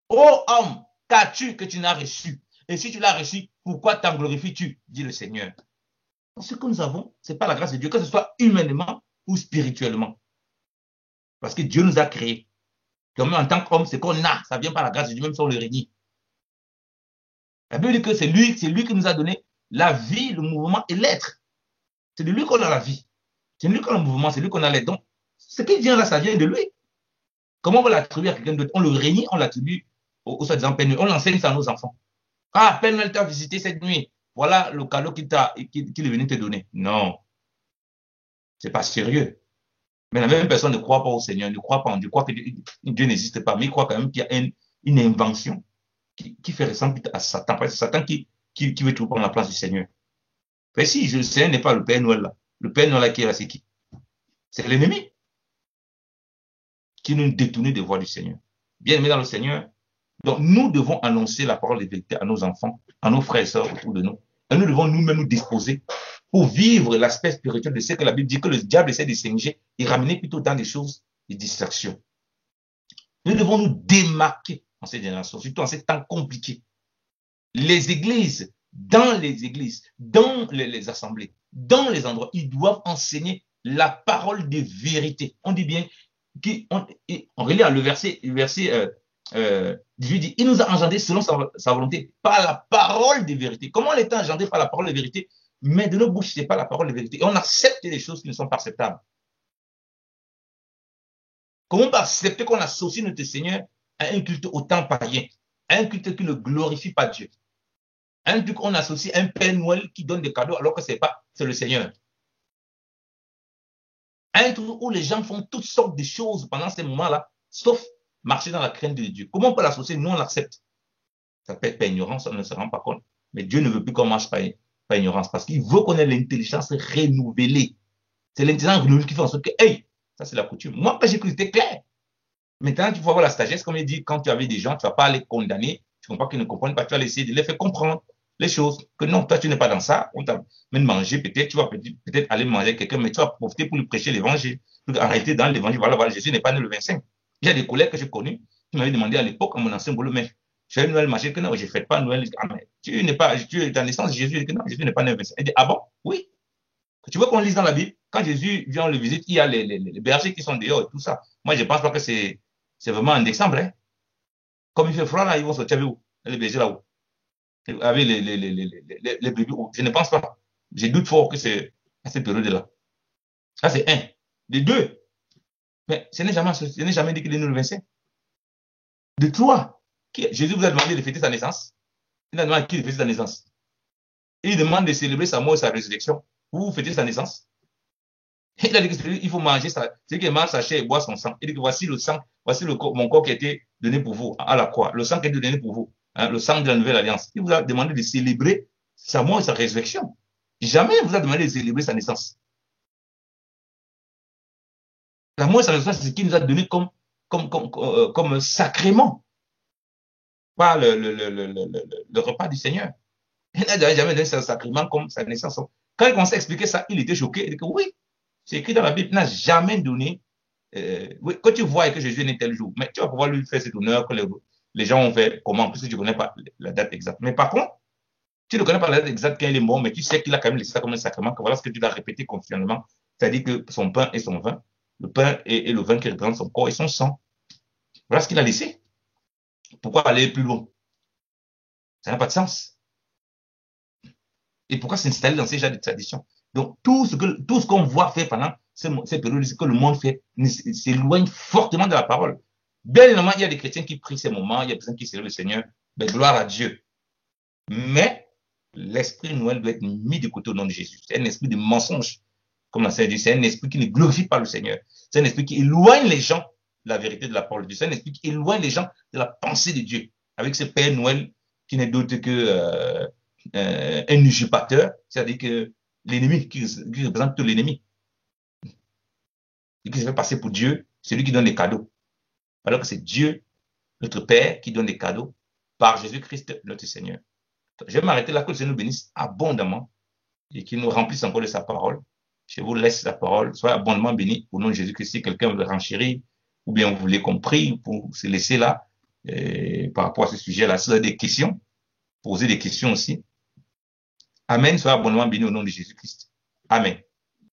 Ô homme, qu'as-tu que tu n'as reçu? Et si tu l'as reçu, pourquoi t'en glorifies-tu? Dit le Seigneur. Ce que nous avons, ce n'est pas la grâce de Dieu, que ce soit humainement ou spirituellement. Parce que Dieu nous a créés. Comme en tant qu'homme, ce qu'on a, ça vient par la grâce de Dieu, même si on le renie. La Bible dit que c'est lui qui nous a donné la vie, le mouvement et l'être. C'est de lui qu'on a la vie. C'est de lui qu'on a le mouvement, c'est de lui qu'on a l'être. Donc, ce qui vient là, ça vient de lui. Comment on va l'attribuer à quelqu'un d'autre? On le renie, on l'attribue au soi-disant Père Noël. On l'enseigne ça à nos enfants. Ah, Père Noël t'a visité cette nuit. Voilà le cadeau qu'il est venu te donner. Non, c'est pas sérieux. Mais la même personne ne croit pas au Seigneur, ne croit pas en Dieu, croit que Dieu n'existe pas, mais il croit quand même qu'il y a une invention qui fait ressembler à Satan. Parce que c'est Satan qui veut tout prendre la place du Seigneur. Mais si le Seigneur n'est pas le Père Noël là, le Père Noël là qui est là, c'est qui? C'est l'ennemi qui nous détourne des voies du Seigneur. Bien aimé dans le Seigneur, donc nous devons annoncer la parole de vérité à nos enfants, à nos frères et sœurs autour de nous. Et nous devons nous-mêmes nous disposer pour vivre l'aspect spirituel de ce que la Bible dit que le diable essaie de singer et ramener plutôt dans des choses de distraction. Nous devons nous démarquer en cette génération, surtout en ces temps compliqués. Les églises, dans les assemblées, dans les endroits, ils doivent enseigner la parole de vérité. On dit bien, on relit le verset 18 dit, il nous a engendrés selon sa volonté, par la parole de vérité. Comment on est engendré par la parole de vérité? Mais de nos bouches, ce n'est pas la parole de vérité. Et on accepte les choses qui ne sont pas acceptables. Comment on peut accepter qu'on associe notre Seigneur à un culte autant païen, à un culte qui ne glorifie pas Dieu, à un culte qu'on associe à un Père Noël qui donne des cadeaux alors que c'est le Seigneur. À un truc où les gens font toutes sortes de choses pendant ces moments-là, sauf marcher dans la crainte de Dieu. Comment on peut l'associer? Nous, on l'accepte. Ça peut être par ignorance, on ne se rend pas compte. Mais Dieu ne veut plus qu'on marche par ignorance parce qu'il veut qu'on ait l'intelligence renouvelée. C'est l'intelligence renouvelée qui fait en sorte que, hey, ça c'est la coutume. Moi, quand j'ai cru, c'était clair. Maintenant, tu vas avoir la sagesse, comme il dit, quand tu avais des gens, tu ne vas pas les condamner, tu comprends qu'ils ne comprennent pas, tu vas essayer de les faire comprendre les choses, que non, toi, tu n'es pas dans ça, on t'a même mangé, peut-être, tu vas peut-être aller manger avec quelqu'un, mais tu vas profiter pour lui prêcher l'évangile, pour arrêter dans l'évangile, voilà, Jésus n'est pas né le 25. J'ai des collègues que j'ai connus qui m'avaient demandé à l'époque, à mon ancien boulot, mais j'ai Noël manger, que non, je ne fais pas Noël, ah, mais tu es dans naissance de Jésus, que non, Jésus n'est pas né le 25. Il dit, ah bon? Oui. Tu vois qu'on lise dans la Bible, quand Jésus vient, on le visite, il y a les bergers qui sont dehors et tout ça. Moi, je ne pense pas que c'est vraiment en décembre. Hein. Comme il fait froid là, ils vont sortir avec où? Les bergers là-haut. avec les bébés. Je ne pense pas. Je doute fort que c'est à cette période-là. Ça, c'est un. De deux, mais ce n'est jamais dit qu'il est né le 25. De trois, Jésus vous a demandé de fêter sa naissance. Il a demandé à qui de fêter sa naissance. Et il demande de célébrer sa mort et sa résurrection. Vous fêtez sa naissance. Il a dit qu'il faut manger ça. C'est qu'il mange sa chair et boit son sang. Il dit que voici le sang, voici mon corps qui a été donné pour vous à la croix. Le sang qui a été donné pour vous. Hein, le sang de la nouvelle alliance. Il vous a demandé de célébrer sa mort et sa résurrection. Jamais il vous a demandé de célébrer sa naissance. La mort et sa résurrection, c'est ce qu'il nous a donné comme sacrement. Pas le repas du Seigneur. Il n'a jamais donné ce sacrement comme sa naissance. Quand il commençait à expliquer ça, il était choqué. Il dit que oui, c'est écrit dans la Bible, il n'a jamais donné. Oui, quand tu vois que Jésus est né tel jour, mais tu vas pouvoir lui faire cet honneur que les gens ont fait comment, puisque tu ne connais pas la date exacte. Mais par contre, tu ne connais pas la date exacte quand il est mort, mais tu sais qu'il a quand même laissé ça comme un sacrement, que voilà ce que tu dois répéter continuellement. C'est-à-dire que son pain et son vin, le pain et le vin qui représentent son corps et son sang. Voilà ce qu'il a laissé. Pourquoi aller plus loin? Ça n'a pas de sens. Et pourquoi s'installer dans ces genres de traditions? Donc, tout ce qu'on voit faire pendant ces périodes que le monde fait s'éloigne fortement de la parole. Bien évidemment, il y a des chrétiens qui prient ces moments, il y a des personnes qui célèbrent le Seigneur, mais gloire à Dieu. Mais l'esprit Noël doit être mis de côté au nom de Jésus. C'est un esprit de mensonge, comme la Seigneur dit, c'est un esprit qui ne glorifie pas le Seigneur. C'est un esprit qui éloigne les gens de la vérité de la parole de Dieu. C'est un esprit qui éloigne les gens de la pensée de Dieu. Avec ce Père Noël qui n'est d'autre que un usurpateur, c'est-à-dire que l'ennemi, qui représente tout l'ennemi, et qui se fait passer pour Dieu, c'est lui qui donne les cadeaux. Alors que c'est Dieu, notre Père, qui donne les cadeaux par Jésus-Christ, notre Seigneur. Je vais m'arrêter là, que le Seigneur nous bénisse abondamment et qu'il nous remplisse encore de sa parole. Je vous laisse la parole. Soyez abondamment bénis au nom de Jésus-Christ. Si quelqu'un veut renchérir ou bien vous voulez qu'on prie pour se laisser là par rapport à ce sujet-là, si vous avez des questions, posez des questions aussi. Amen. Soyez abondamment bénis au nom de Jésus-Christ. Amen.